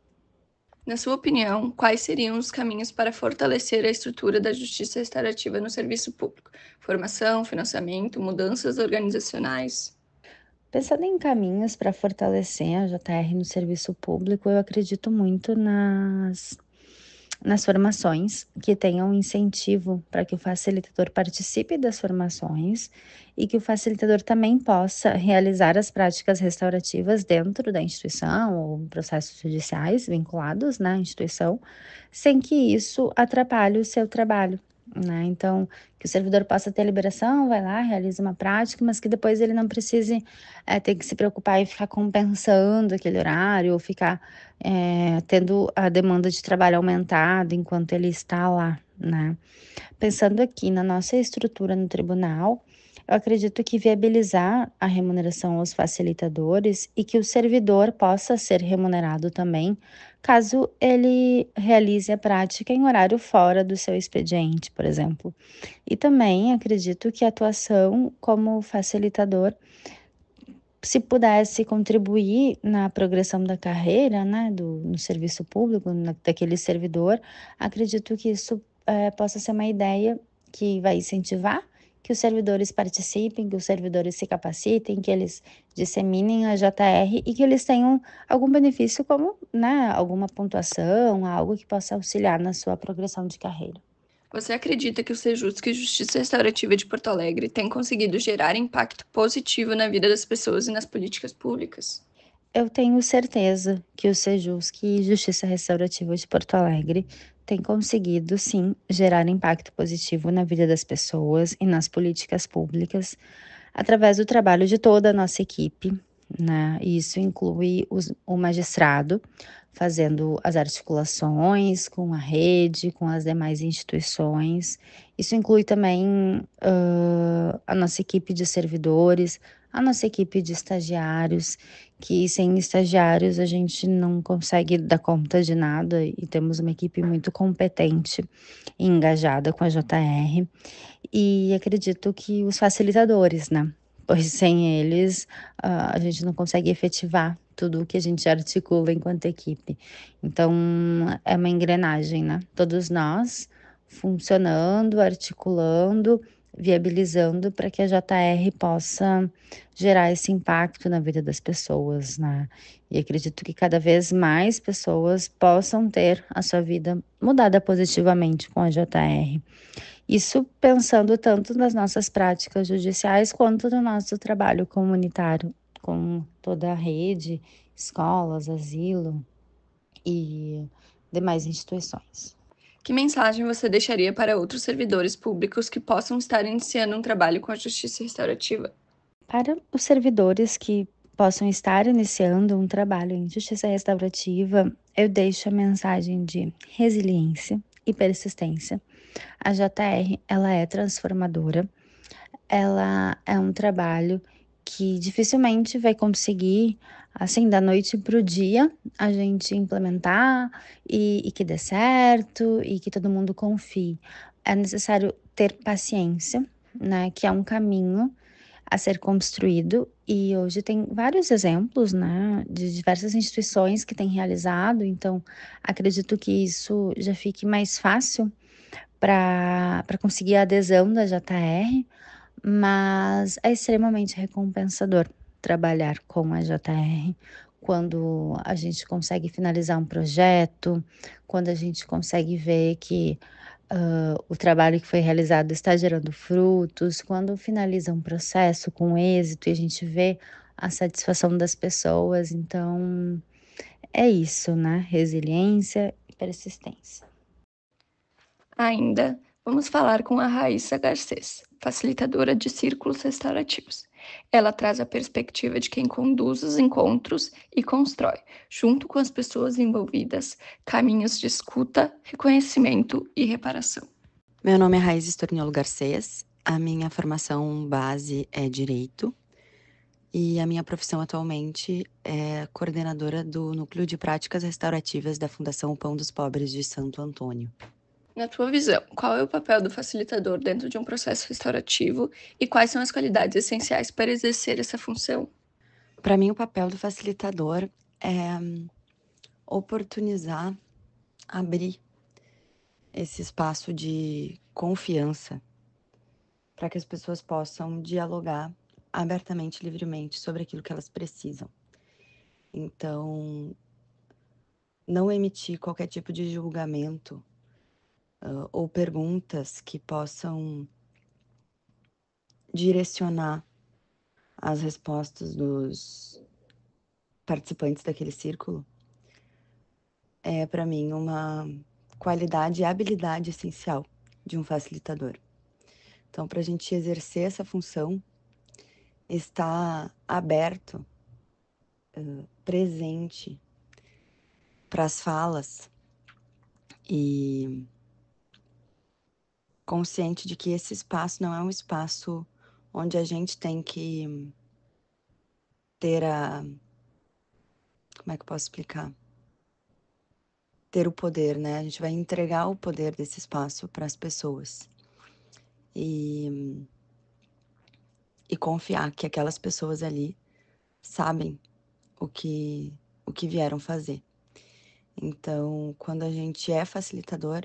Na sua opinião, quais seriam os caminhos para fortalecer a estrutura da justiça restaurativa no serviço público? Formação, financiamento, mudanças organizacionais? Pensando em caminhos para fortalecer a JR no serviço público, eu acredito muito nas formações que tenham incentivo para que o facilitador participe das formações e que o facilitador também possa realizar as práticas restaurativas dentro da instituição ou processos judiciais vinculados na instituição, sem que isso atrapalhe o seu trabalho. Né? Então, que o servidor possa ter liberação, vai lá, realiza uma prática, mas que depois ele não precise ter que se preocupar em ficar compensando aquele horário ou ficar tendo a demanda de trabalho aumentada enquanto ele está lá, né? Pensando aqui na nossa estrutura no tribunal, eu acredito que viabilizar a remuneração aos facilitadores e que o servidor possa ser remunerado também, caso ele realize a prática em horário fora do seu expediente, por exemplo. E também acredito que a atuação como facilitador, se pudesse contribuir na progressão da carreira, né, no serviço público, daquele servidor, acredito que isso possa ser uma ideia que vai incentivar que os servidores participem, que os servidores se capacitem, que eles disseminem a JR e que eles tenham algum benefício como, né, alguma pontuação, algo que possa auxiliar na sua progressão de carreira. Você acredita que o Sejusc e Justiça Restaurativa de Porto Alegre têm conseguido gerar impacto positivo na vida das pessoas e nas políticas públicas? Eu tenho certeza que o Sejusc e Justiça Restaurativa de Porto Alegre têm conseguido, sim, gerar impacto positivo na vida das pessoas e nas políticas públicas, através do trabalho de toda a nossa equipe, né? E isso inclui o magistrado fazendo as articulações com a rede, com as demais instituições. Isso inclui também a nossa equipe de servidores, a nossa equipe de estagiários, que sem estagiários a gente não consegue dar conta de nada e temos uma equipe muito competente e engajada com a JR. E acredito que os facilitadores, né? Pois sem eles a gente não consegue efetivar tudo o que a gente articula enquanto equipe. Então é uma engrenagem, né? Todos nós funcionando, articulando, viabilizando para que a JR possa gerar esse impacto na vida das pessoas, né? E acredito que cada vez mais pessoas possam ter a sua vida mudada positivamente com a JR. Isso pensando tanto nas nossas práticas judiciais quanto no nosso trabalho comunitário, com toda a rede, escolas, asilo e demais instituições. Que mensagem você deixaria para outros servidores públicos que possam estar iniciando um trabalho com a justiça restaurativa? Para os servidores que possam estar iniciando um trabalho em justiça restaurativa, eu deixo a mensagem de resiliência e persistência. A JR, ela é transformadora. Ela é um trabalho que dificilmente vai conseguir, assim, da noite para o dia, a gente implementar e que dê certo e que todo mundo confie. É necessário ter paciência, né? Que é um caminho a ser construído e hoje tem vários exemplos, né, de diversas instituições que têm realizado, então acredito que isso já fique mais fácil para conseguir a adesão da JR, mas é extremamente recompensador trabalhar com a JR quando a gente consegue finalizar um projeto, quando a gente consegue ver que o trabalho que foi realizado está gerando frutos, quando finaliza um processo com êxito e a gente vê a satisfação das pessoas. Então, é isso, né? Resiliência e persistência. Ainda, vamos falar com a Raíssa Garcês, facilitadora de círculos restaurativos. Ela traz a perspectiva de quem conduz os encontros e constrói, junto com as pessoas envolvidas, caminhos de escuta, reconhecimento e reparação. Meu nome é Raíssa Storniolo Garcês, a minha formação base é Direito e a minha profissão atualmente é coordenadora do Núcleo de Práticas Restaurativas da Fundação Pão dos Pobres de Santo Antônio. Na tua visão, qual é o papel do facilitador dentro de um processo restaurativo e quais são as qualidades essenciais para exercer essa função? Para mim, o papel do facilitador é oportunizar, abrir esse espaço de confiança para que as pessoas possam dialogar abertamente, livremente sobre aquilo que elas precisam. Então, não emitir qualquer tipo de julgamento ou perguntas que possam direcionar as respostas dos participantes daquele círculo é, para mim, uma qualidade e habilidade essencial de um facilitador. Então, para a gente exercer essa função, estar aberto, presente para as falas e consciente de que esse espaço não é um espaço onde a gente tem que ter a... Como é que eu posso explicar? Ter o poder, né? A gente vai entregar o poder desse espaço para as pessoas. E confiar que aquelas pessoas ali sabem o que vieram fazer. Então, quando a gente é facilitador,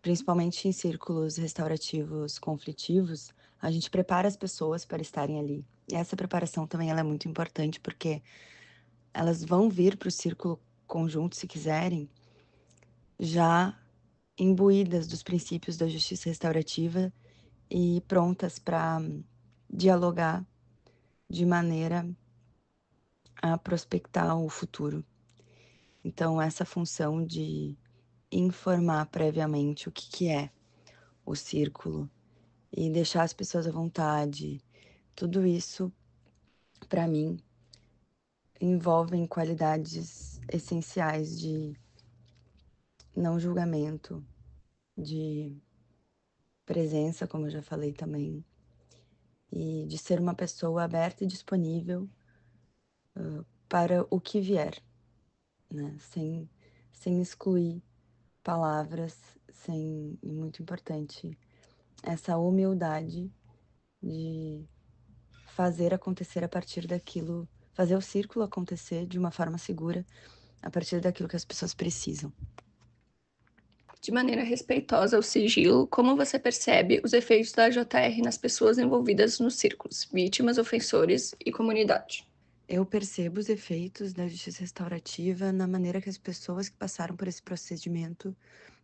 principalmente em círculos restaurativos conflitivos, a gente prepara as pessoas para estarem ali. E essa preparação também ela é muito importante, porque elas vão vir para o círculo conjunto, se quiserem, já imbuídas dos princípios da justiça restaurativa e prontas para dialogar de maneira a prospectar o futuro. Então, essa função de informar previamente o que é o círculo e deixar as pessoas à vontade, tudo isso, para mim, envolvem qualidades essenciais de não julgamento, de presença, como eu já falei também, e de ser uma pessoa aberta e disponível para o que vier, né? Sem excluir palavras, e muito importante, essa humildade de fazer acontecer a partir daquilo, fazer o círculo acontecer de uma forma segura a partir daquilo que as pessoas precisam. De maneira respeitosa ao sigilo, como você percebe os efeitos da AJR nas pessoas envolvidas nos círculos, vítimas, ofensores e comunidade? Eu percebo os efeitos da justiça restaurativa na maneira que as pessoas que passaram por esse procedimento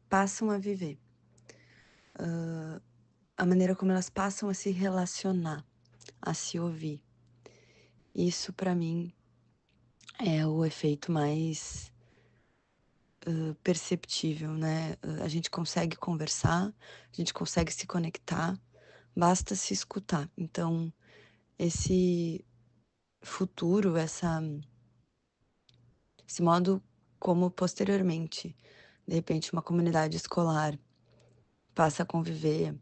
passam a viver. A maneira como elas passam a se relacionar, a se ouvir. Isso, para mim, é o efeito mais perceptível, né? A gente consegue conversar, a gente consegue se conectar, basta se escutar. Então, esse futuro, esse modo como posteriormente, de repente, uma comunidade escolar passa a conviver,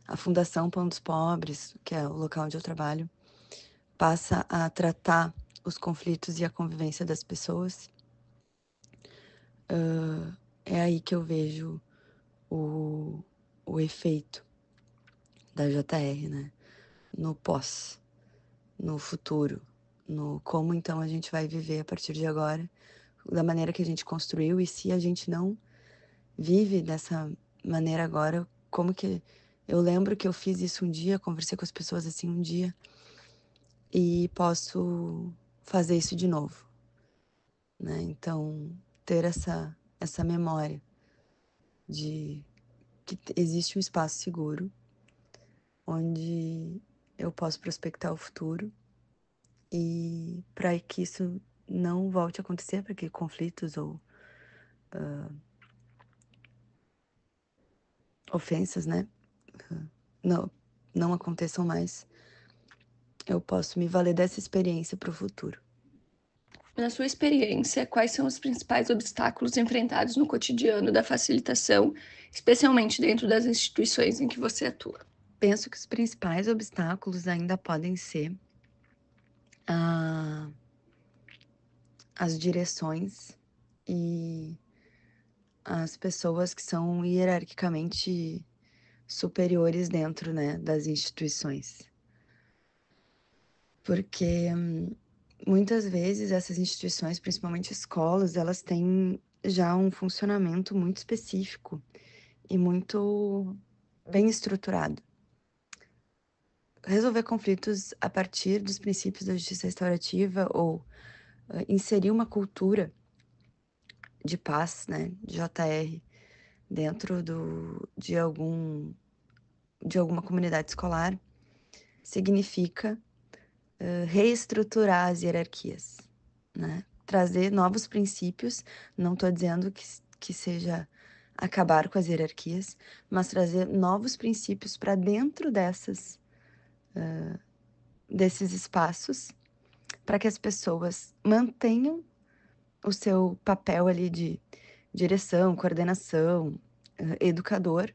a Fundação Pão dos Pobres, que é o local onde eu trabalho, passa a tratar os conflitos e a convivência das pessoas. É aí que eu vejo o efeito da JR, né? No pós, no futuro, no como então a gente vai viver a partir de agora, da maneira que a gente construiu, e se a gente não vive dessa maneira agora, como que... Eu lembro que eu fiz isso um dia, conversei com as pessoas assim um dia, e posso fazer isso de novo, né? Então, ter essa memória de que existe um espaço seguro onde eu posso prospectar o futuro e para que isso não volte a acontecer, para que conflitos ou ofensas, né, não aconteçam mais, eu posso me valer dessa experiência para o futuro. Na sua experiência, quais são os principais obstáculos enfrentados no cotidiano da facilitação, especialmente dentro das instituições em que você atua? Penso que os principais obstáculos ainda podem ser as direções e as pessoas que são hierarquicamente superiores dentro, né, das instituições. Porque muitas vezes essas instituições, principalmente escolas, elas têm já um funcionamento muito específico e muito bem estruturado. resolver conflitos a partir dos princípios da justiça restaurativa ou inserir uma cultura de paz, né, de JR, dentro de alguma comunidade escolar, significa reestruturar as hierarquias, né? Trazer novos princípios, não estou dizendo que seja acabar com as hierarquias, mas trazer novos princípios para dentro desses espaços, para que as pessoas mantenham o seu papel ali de direção, coordenação, educador,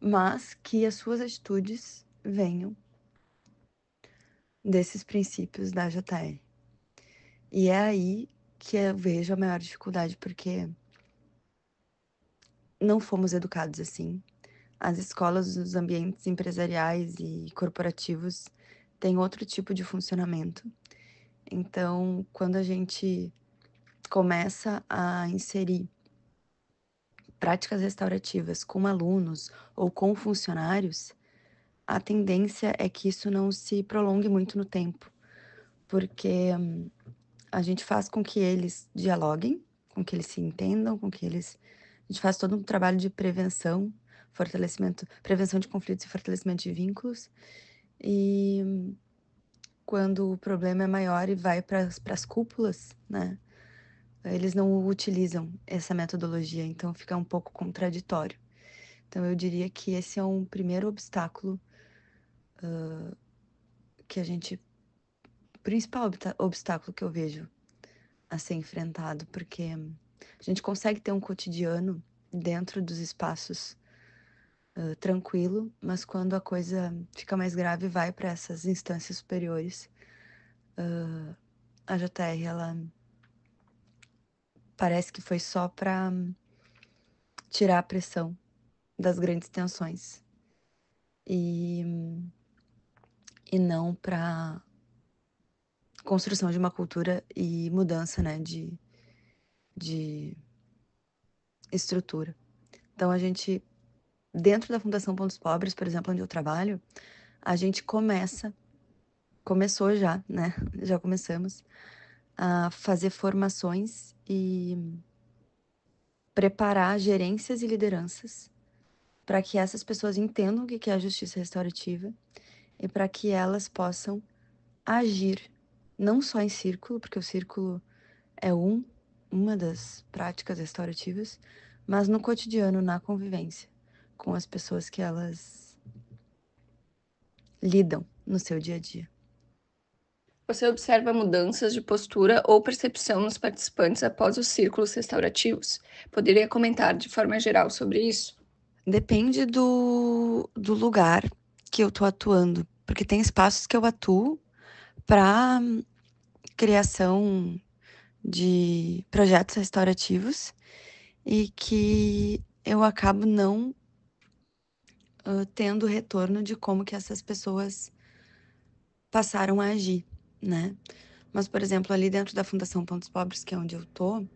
mas que as suas atitudes venham desses princípios da JR. E é aí que eu vejo a maior dificuldade, porque não fomos educados assim. As escolas, os ambientes empresariais e corporativos têm outro tipo de funcionamento. Então, quando a gente começa a inserir práticas restaurativas com alunos ou com funcionários, a tendência é que isso não se prolongue muito no tempo, porque a gente faz com que eles dialoguem, com que eles se entendam, a gente faz todo um trabalho de prevenção, prevenção de conflitos e fortalecimento de vínculos. E quando o problema é maior e vai para as cúpulas, né, eles não utilizam essa metodologia, então fica um pouco contraditório. Então eu diria que esse é um primeiro obstáculo principal obstáculo que eu vejo a ser enfrentado, porque a gente consegue ter um cotidiano dentro dos espaços tranquilo, mas quando a coisa fica mais grave, vai para essas instâncias superiores. A JR, ela parece que foi só para tirar a pressão das grandes tensões e não para construção de uma cultura e mudança, né, de estrutura. Então, a gente, dentro da Fundação Pontos Pobres, por exemplo, onde eu trabalho, a gente começou já, né, já começamos a fazer formações e preparar gerências e lideranças para que essas pessoas entendam o que é a justiça restaurativa e para que elas possam agir, não só em círculo, porque o círculo é uma das práticas restaurativas, mas no cotidiano, na convivência com as pessoas que elas lidam no seu dia a dia. Você observa mudanças de postura ou percepção nos participantes após os círculos restaurativos? Poderia comentar de forma geral sobre isso? Depende do lugar que eu estou atuando, porque tem espaços que eu atuo para criação de projetos restaurativos e que eu acabo não tendo retorno de como que essas pessoas passaram a agir, né? Mas, por exemplo, ali dentro da Fundação Pontos Pobres, que é onde eu tô,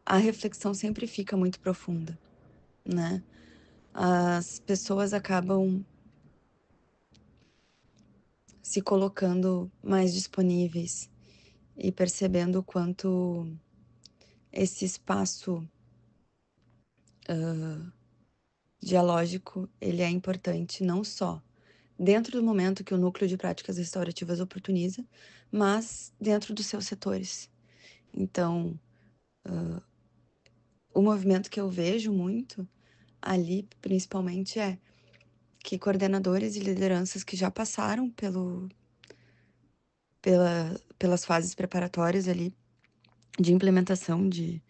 a reflexão sempre fica muito profunda, né? As pessoas acabam se colocando mais disponíveis e percebendo o quanto esse espaço dialógico, ele é importante não só dentro do momento que o núcleo de práticas restaurativas oportuniza, mas dentro dos seus setores. Então, o movimento que eu vejo muito ali, principalmente, é que coordenadores e lideranças que já passaram pelas fases preparatórias ali de implementação de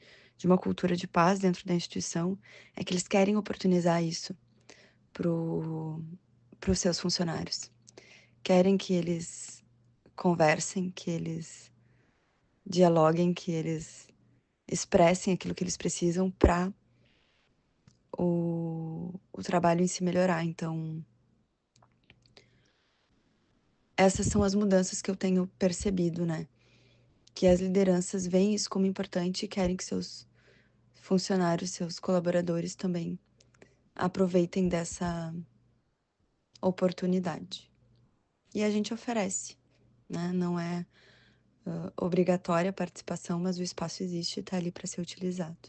uma cultura de paz dentro da instituição, é que eles querem oportunizar isso para os seus funcionários. Querem que eles conversem, que eles dialoguem, que eles expressem aquilo que eles precisam para o trabalho em si melhorar. Então, essas são as mudanças que eu tenho percebido, né? Que as lideranças veem isso como importante e querem que seus funcionários, seus colaboradores também aproveitem dessa oportunidade. e a gente oferece, né? Não é obrigatória a participação, mas o espaço existe e está ali para ser utilizado.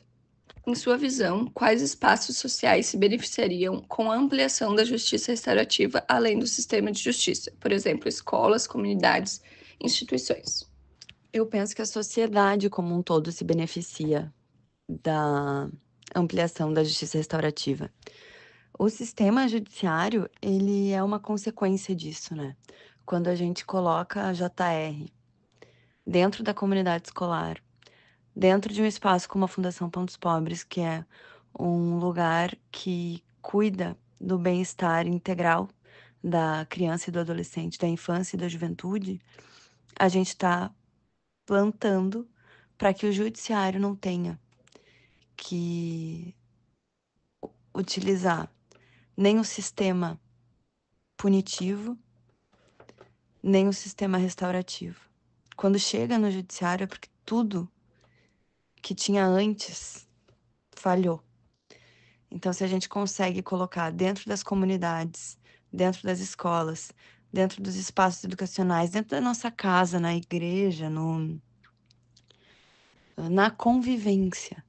Em sua visão, quais espaços sociais se beneficiariam com a ampliação da justiça restaurativa além do sistema de justiça? Por exemplo, escolas, comunidades, instituições. Eu penso que a sociedade como um todo se beneficia da ampliação da justiça restaurativa. O sistema judiciário, ele é uma consequência disso, né? Quando a gente coloca a JR dentro da comunidade escolar, dentro de um espaço como a Fundação Pão dos Pobres, que é um lugar que cuida do bem-estar integral da criança e do adolescente, da infância e da juventude, a gente está plantando para que o judiciário não tenha que utilizar nem o sistema punitivo, nem o sistema restaurativo. Quando chega no judiciário é porque tudo que tinha antes falhou. Então, se a gente consegue colocar dentro das comunidades, dentro das escolas, dentro dos espaços educacionais, dentro da nossa casa, na igreja, na convivência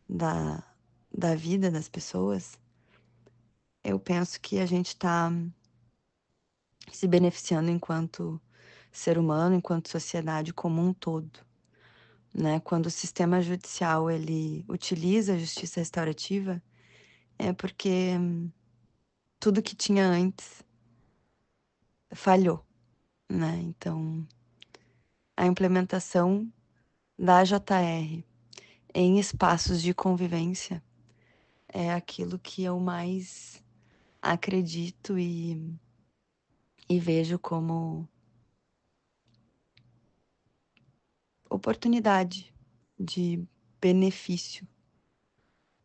da vida das pessoas, eu penso que a gente está se beneficiando enquanto ser humano, enquanto sociedade como um todo, né? Quando o sistema judicial ele utiliza a justiça restaurativa, é porque tudo que tinha antes falhou, né? Então, a implementação da JR em espaços de convivência é aquilo que eu mais acredito e vejo como oportunidade de benefício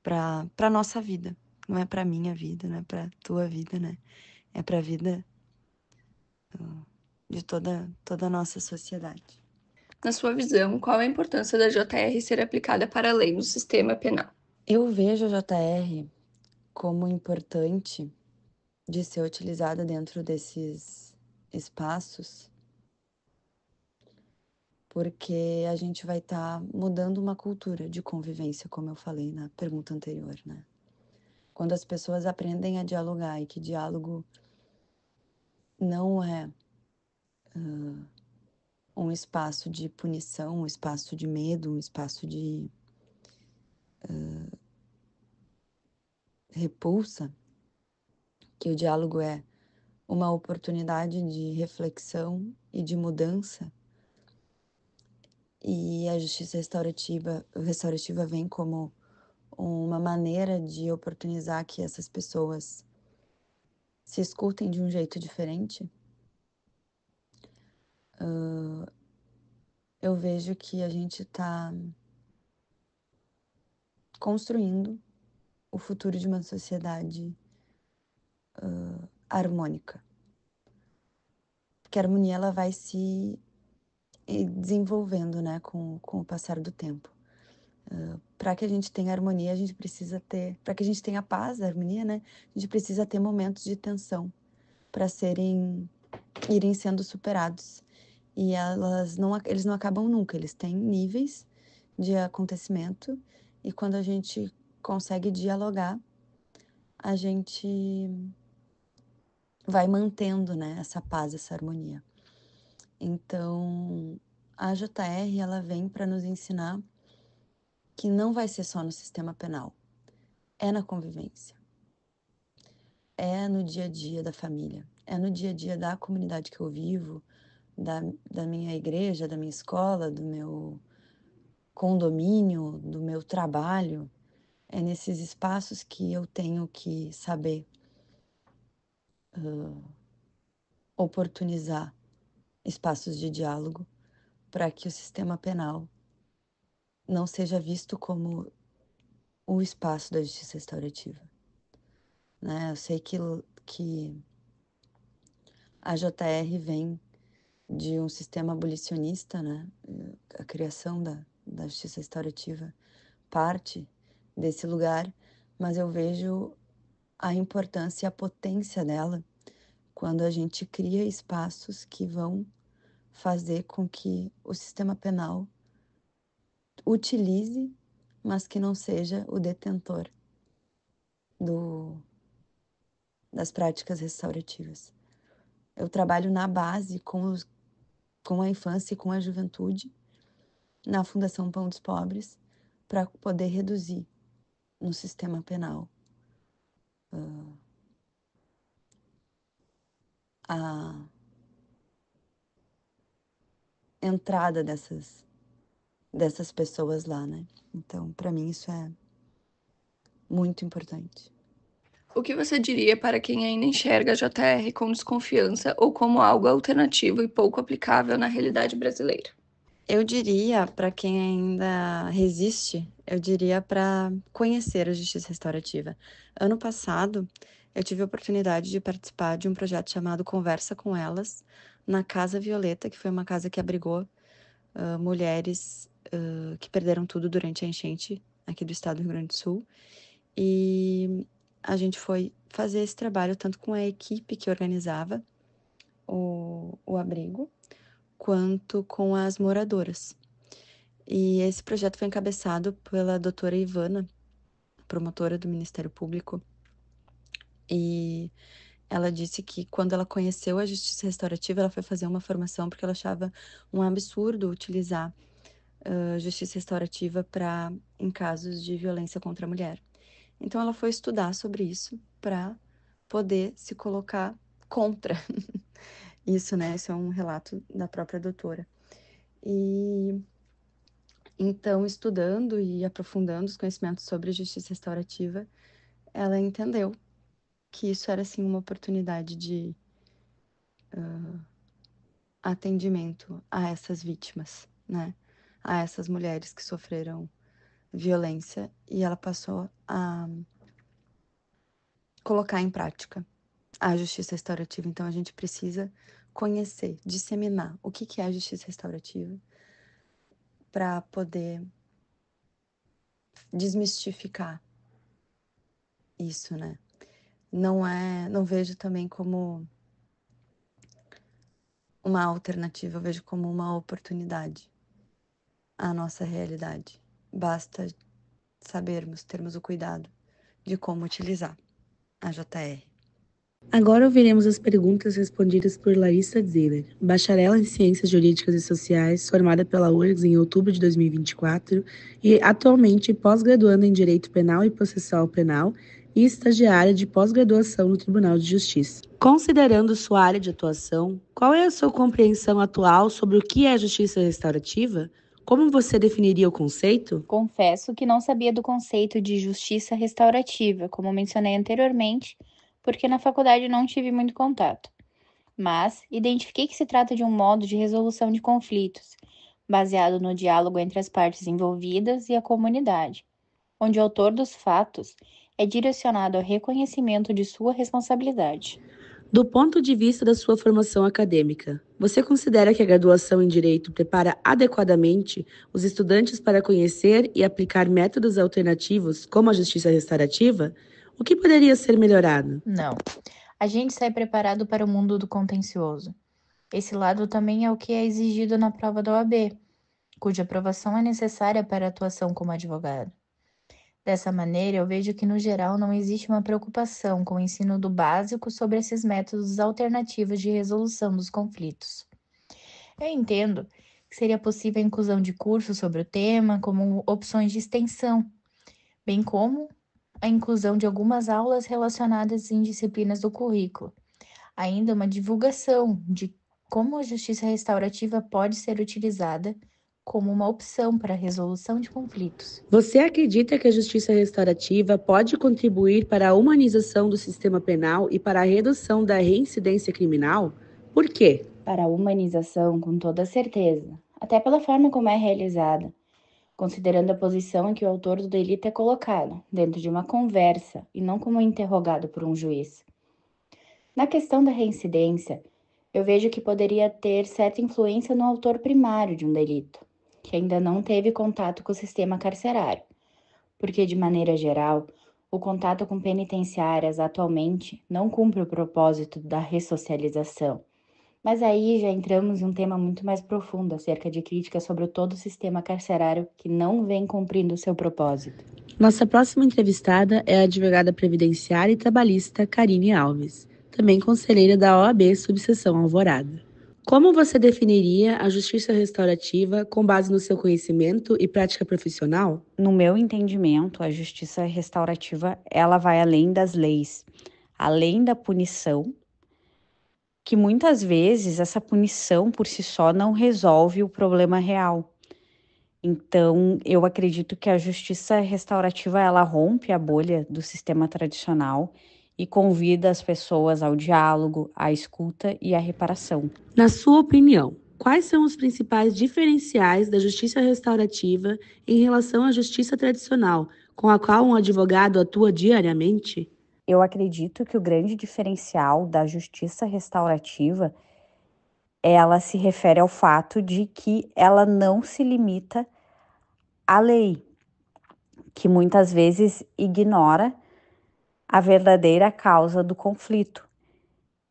para nossa vida. Não é para minha vida, não é para tua vida, né? É para a vida de toda a nossa sociedade. Na sua visão, qual a importância da JR ser aplicada para além do sistema penal? Eu vejo a JR como importante de ser utilizada dentro desses espaços, porque a gente vai estar mudando uma cultura de convivência, como eu falei na pergunta anterior, né? Quando as pessoas aprendem a dialogar e que diálogo não é um espaço de punição, um espaço de medo, um espaço de repulsa, que o diálogo é uma oportunidade de reflexão e de mudança, e a justiça restaurativa vem como uma maneira de oportunizar que essas pessoas se escutem de um jeito diferente, eu vejo que a gente está construindo o futuro de uma sociedade harmônica. Porque a harmonia ela vai se desenvolvendo, né, com o passar do tempo. Para que a gente tenha harmonia, a gente precisa ter... Para que a gente tenha paz, harmonia, né, a gente precisa ter momentos de tensão para irem sendo superados. E eles não acabam nunca, eles têm níveis de acontecimento, e quando a gente consegue dialogar, a gente vai mantendo, né, essa paz, essa harmonia. Então, a JR ela vem para nos ensinar que não vai ser só no sistema penal, é na convivência, é no dia a dia da família, é no dia a dia da comunidade que eu vivo, da minha igreja, da minha escola, do meu condomínio, do meu trabalho. É nesses espaços que eu tenho que saber oportunizar espaços de diálogo para que o sistema penal não seja visto como o espaço da justiça restaurativa, né? Eu sei que a JR vem de um sistema abolicionista, né? A criação da justiça restaurativa parte desse lugar, mas eu vejo a importância e a potência dela quando a gente cria espaços que vão fazer com que o sistema penal utilize, mas que não seja o detentor das práticas restaurativas. Eu trabalho na base com a infância e com a juventude, na Fundação Pão dos Pobres, para poder reduzir no sistema penal a entrada dessas pessoas lá, né? Então, para mim, isso é muito importante. O que você diria para quem ainda enxerga a JR com desconfiança ou como algo alternativo e pouco aplicável na realidade brasileira? Eu diria, para quem ainda resiste, eu diria para conhecer a justiça restaurativa. Ano passado, eu tive a oportunidade de participar de um projeto chamado Conversa com Elas, na Casa Violeta, que foi uma casa que abrigou mulheres que perderam tudo durante a enchente aqui do estado do Rio Grande do Sul. E a gente foi fazer esse trabalho tanto com a equipe que organizava o abrigo, quanto com as moradoras. E esse projeto foi encabeçado pela doutora Ivana, promotora do Ministério Público, e ela disse que quando ela conheceu a justiça restaurativa, ela foi fazer uma formação porque ela achava um absurdo utilizar justiça restaurativa em casos de violência contra a mulher. Então ela foi estudar sobre isso para poder se colocar contra isso, né? Isso é um relato da própria doutora. E então, estudando e aprofundando os conhecimentos sobre justiça restaurativa, ela entendeu que isso era, sim, uma oportunidade de atendimento a essas vítimas, né? A essas mulheres que sofreram violência, e ela passou a colocar em prática a justiça restaurativa. Então, a gente precisa conhecer, disseminar o que é a justiça restaurativa para poder desmistificar isso, né? Não vejo também como uma alternativa, eu vejo como uma oportunidade à nossa realidade. Basta termos o cuidado de como utilizar a JR. Agora ouviremos as perguntas respondidas por Larissa Ziller, bacharel em Ciências Jurídicas e Sociais, formada pela URGS em outubro de 2024 e atualmente pós-graduanda em Direito Penal e Processual Penal e estagiária de pós-graduação no Tribunal de Justiça. Considerando sua área de atuação, qual é a sua compreensão atual sobre o que é justiça restaurativa? Como você definiria o conceito? Confesso que não sabia do conceito de justiça restaurativa, como mencionei anteriormente, porque na faculdade não tive muito contato. Mas identifiquei que se trata de um modo de resolução de conflitos, baseado no diálogo entre as partes envolvidas e a comunidade, onde o autor dos fatos é direcionado ao reconhecimento de sua responsabilidade. Do ponto de vista da sua formação acadêmica, você considera que a graduação em Direito prepara adequadamente os estudantes para conhecer e aplicar métodos alternativos como a justiça restaurativa? O que poderia ser melhorado? Não. A gente sai preparado para o mundo do contencioso. Esse lado também é o que é exigido na prova da OAB, cuja aprovação é necessária para a atuação como advogado. Dessa maneira, eu vejo que, no geral, não existe uma preocupação com o ensino do básico sobre esses métodos alternativos de resolução dos conflitos. Eu entendo que seria possível a inclusão de cursos sobre o tema, como opções de extensão, bem como a inclusão de algumas aulas relacionadas em disciplinas do currículo. Ainda uma divulgação de como a justiça restaurativa pode ser utilizada como uma opção para a resolução de conflitos. Você acredita que a justiça restaurativa pode contribuir para a humanização do sistema penal e para a redução da reincidência criminal? Por quê? Para a humanização, com toda certeza, até pela forma como é realizada, considerando a posição em que o autor do delito é colocado, dentro de uma conversa e não como interrogado por um juiz. Na questão da reincidência, eu vejo que poderia ter certa influência no autor primário de um delito, que ainda não teve contato com o sistema carcerário, porque, de maneira geral, O contato com penitenciárias atualmente não cumpre o propósito da ressocialização. Mas aí já entramos em um tema muito mais profundo acerca de críticas sobre todo o sistema carcerário que não vem cumprindo o seu propósito. Nossa próxima entrevistada é a advogada previdenciária e trabalhista Karine Alves, também conselheira da OAB Subseção Alvorada. Como você definiria a justiça restaurativa com base no seu conhecimento e prática profissional? No meu entendimento, a justiça restaurativa, ela vai além das leis, além da punição, que muitas vezes essa punição por si só não resolve o problema real. Então, eu acredito que a justiça restaurativa, ela rompe a bolha do sistema tradicional e convida as pessoas ao diálogo, à escuta e à reparação. Na sua opinião, quais são os principais diferenciais da justiça restaurativa em relação à justiça tradicional, com a qual um advogado atua diariamente? Eu acredito que o grande diferencial da justiça restaurativa, ela se refere ao fato de que ela não se limita à lei, que muitas vezes ignora a verdadeira causa do conflito.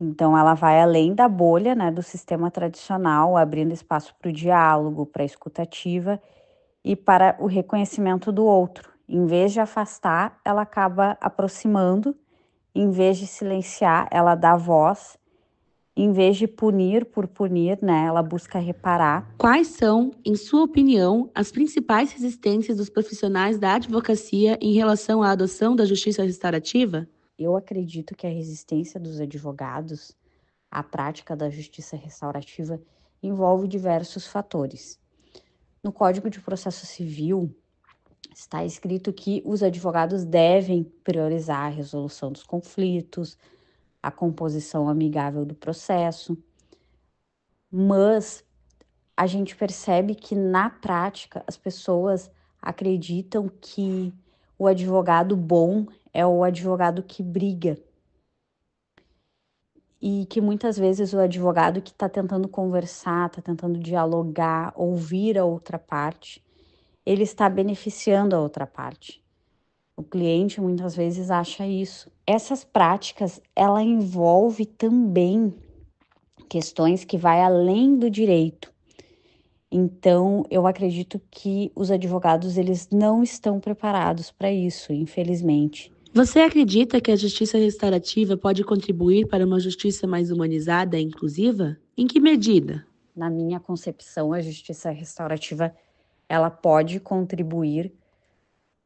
Então, ela vai além da bolha, né, do sistema tradicional, abrindo espaço para o diálogo, para a escutativa e para o reconhecimento do outro. Em vez de afastar, ela acaba aproximando. Em vez de silenciar, ela dá voz. Em vez de punir por punir, né, ela busca reparar. Quais são, em sua opinião, as principais resistências dos profissionais da advocacia em relação à adoção da justiça restaurativa? Eu acredito que a resistência dos advogados à prática da justiça restaurativa envolve diversos fatores. No Código de Processo Civil, está escrito que os advogados devem priorizar a resolução dos conflitos, a composição amigável do processo, mas a gente percebe que na prática as pessoas acreditam que o advogado bom é o advogado que briga e que muitas vezes o advogado que está tentando conversar, está tentando dialogar, ouvir a outra parte, ele está beneficiando a outra parte. O cliente muitas vezes acha isso. Essas práticas, ela envolve também questões que vai além do direito. Então, eu acredito que os advogados, eles não estão preparados para isso, infelizmente. Você acredita que a justiça restaurativa pode contribuir para uma justiça mais humanizada e inclusiva? Em que medida? Na minha concepção, a justiça restaurativa, ela pode contribuir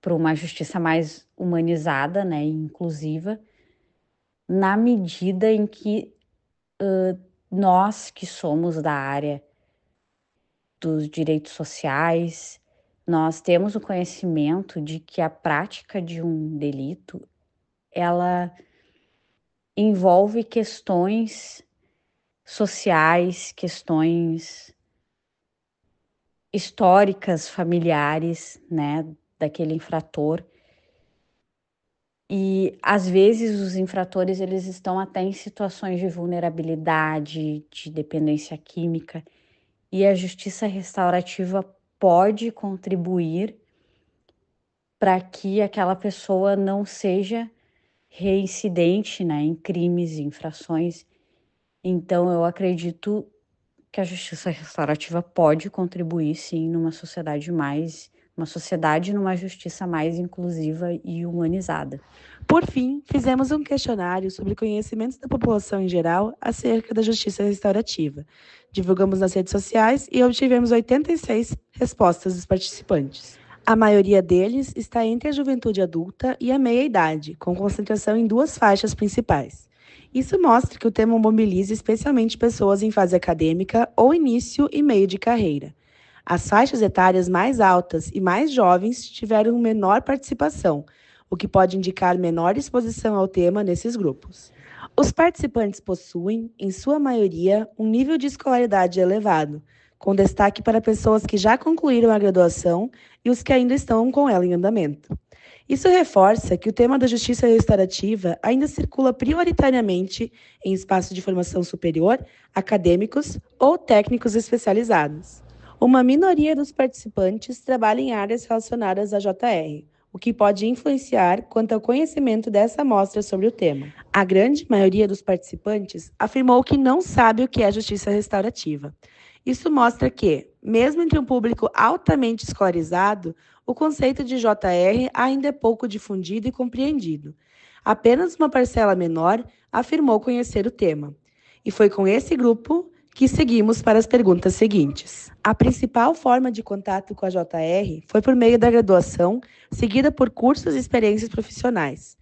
para uma justiça mais humanizada, né, e inclusiva, na medida em que nós que somos da área dos direitos sociais, nós temos o conhecimento de que a prática de um delito, ela envolve questões sociais, questões históricas, familiares, né, daquele infrator. E às vezes os infratores, eles estão até em situações de vulnerabilidade, de dependência química, e a justiça restaurativa pode contribuir para que aquela pessoa não seja reincidente, né, em crimes e infrações. Então, eu acredito que a justiça restaurativa pode contribuir, sim, numa sociedade numa justiça mais inclusiva e humanizada. Por fim, fizemos um questionário sobre conhecimentos da população em geral acerca da justiça restaurativa. Divulgamos nas redes sociais e obtivemos 86 respostas dos participantes. A maioria deles está entre a juventude adulta e a meia-idade, com concentração em duas faixas principais. Isso mostra que o tema mobiliza especialmente pessoas em fase acadêmica ou início e meio de carreira. As faixas etárias mais altas e mais jovens tiveram menor participação, o que pode indicar menor exposição ao tema nesses grupos. Os participantes possuem, em sua maioria, um nível de escolaridade elevado, com destaque para pessoas que já concluíram a graduação e os que ainda estão com ela em andamento. Isso reforça que o tema da justiça restaurativa ainda circula prioritariamente em espaços de formação superior, acadêmicos ou técnicos especializados. Uma minoria dos participantes trabalha em áreas relacionadas à JR, o que pode influenciar quanto ao conhecimento dessa amostra sobre o tema. A grande maioria dos participantes afirmou que não sabe o que é justiça restaurativa. Isso mostra que, mesmo entre um público altamente escolarizado, o conceito de JR ainda é pouco difundido e compreendido. Apenas uma parcela menor afirmou conhecer o tema. E foi com esse grupo que seguimos para as perguntas seguintes. A principal forma de contato com a JR foi por meio da graduação, seguida por cursos e experiências profissionais.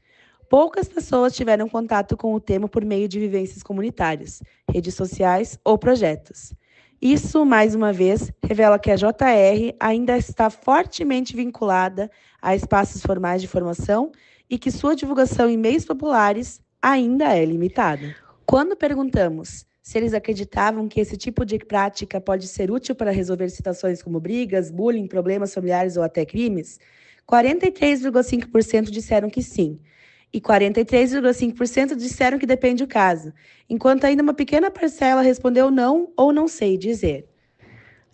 Poucas pessoas tiveram contato com o tema por meio de vivências comunitárias, redes sociais ou projetos. Isso, mais uma vez, revela que a JR ainda está fortemente vinculada a espaços formais de formação e que sua divulgação em meios populares ainda é limitada. Quando perguntamos se eles acreditavam que esse tipo de prática pode ser útil para resolver situações como brigas, bullying, problemas familiares ou até crimes, 43,5% disseram que sim, e 43,5% disseram que depende do caso, enquanto ainda uma pequena parcela respondeu não ou não sei dizer.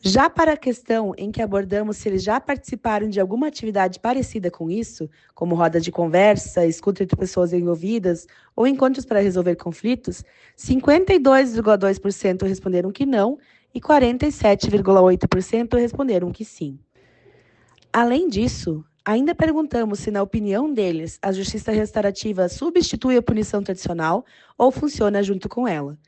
Já para a questão em que abordamos se eles já participaram de alguma atividade parecida com isso, como roda de conversa, escuta entre pessoas envolvidas ou encontros para resolver conflitos, 52,2% responderam que não e 47,8% responderam que sim. Além disso, ainda perguntamos se, na opinião deles, a justiça restaurativa substitui a punição tradicional ou funciona junto com ela.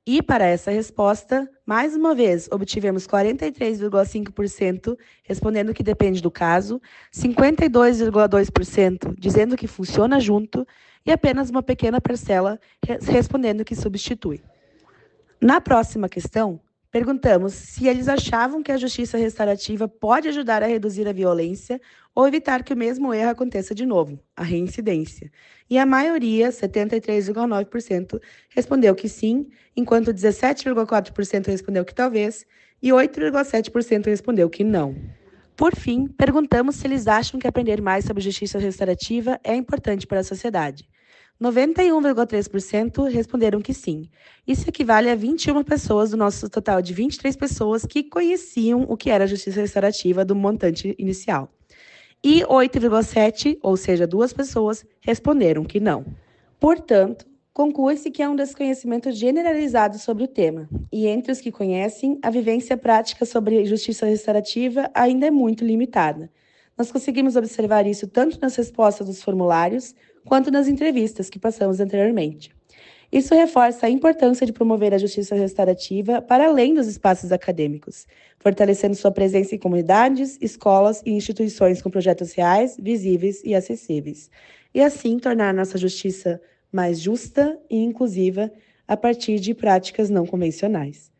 E, para essa resposta, mais uma vez, obtivemos 43,5% respondendo que depende do caso, 52,2% dizendo que funciona junto e apenas uma pequena parcela respondendo que substitui. Na próxima questão, perguntamos se eles achavam que a justiça restaurativa pode ajudar a reduzir a violência ou evitar que o mesmo erro aconteça de novo, a reincidência. E a maioria, 73,9%, respondeu que sim, enquanto 17,4% respondeu que talvez e 8,7% respondeu que não. Por fim, perguntamos se eles acham que aprender mais sobre justiça restaurativa é importante para a sociedade. 91,3% responderam que sim. Isso equivale a 21 pessoas do nosso total de 23 pessoas que conheciam o que era a justiça restaurativa do montante inicial. E 8,7%, ou seja, 2 pessoas, responderam que não. Portanto, conclui-se que há um desconhecimento generalizado sobre o tema, e entre os que conhecem, a vivência prática sobre justiça restaurativa ainda é muito limitada. Nós conseguimos observar isso tanto nas respostas dos formulários, quanto nas entrevistas que passamos anteriormente. Isso reforça a importância de promover a justiça restaurativa para além dos espaços acadêmicos, fortalecendo sua presença em comunidades, escolas e instituições com projetos reais, visíveis e acessíveis, e assim tornar nossa justiça mais justa e inclusiva a partir de práticas não convencionais.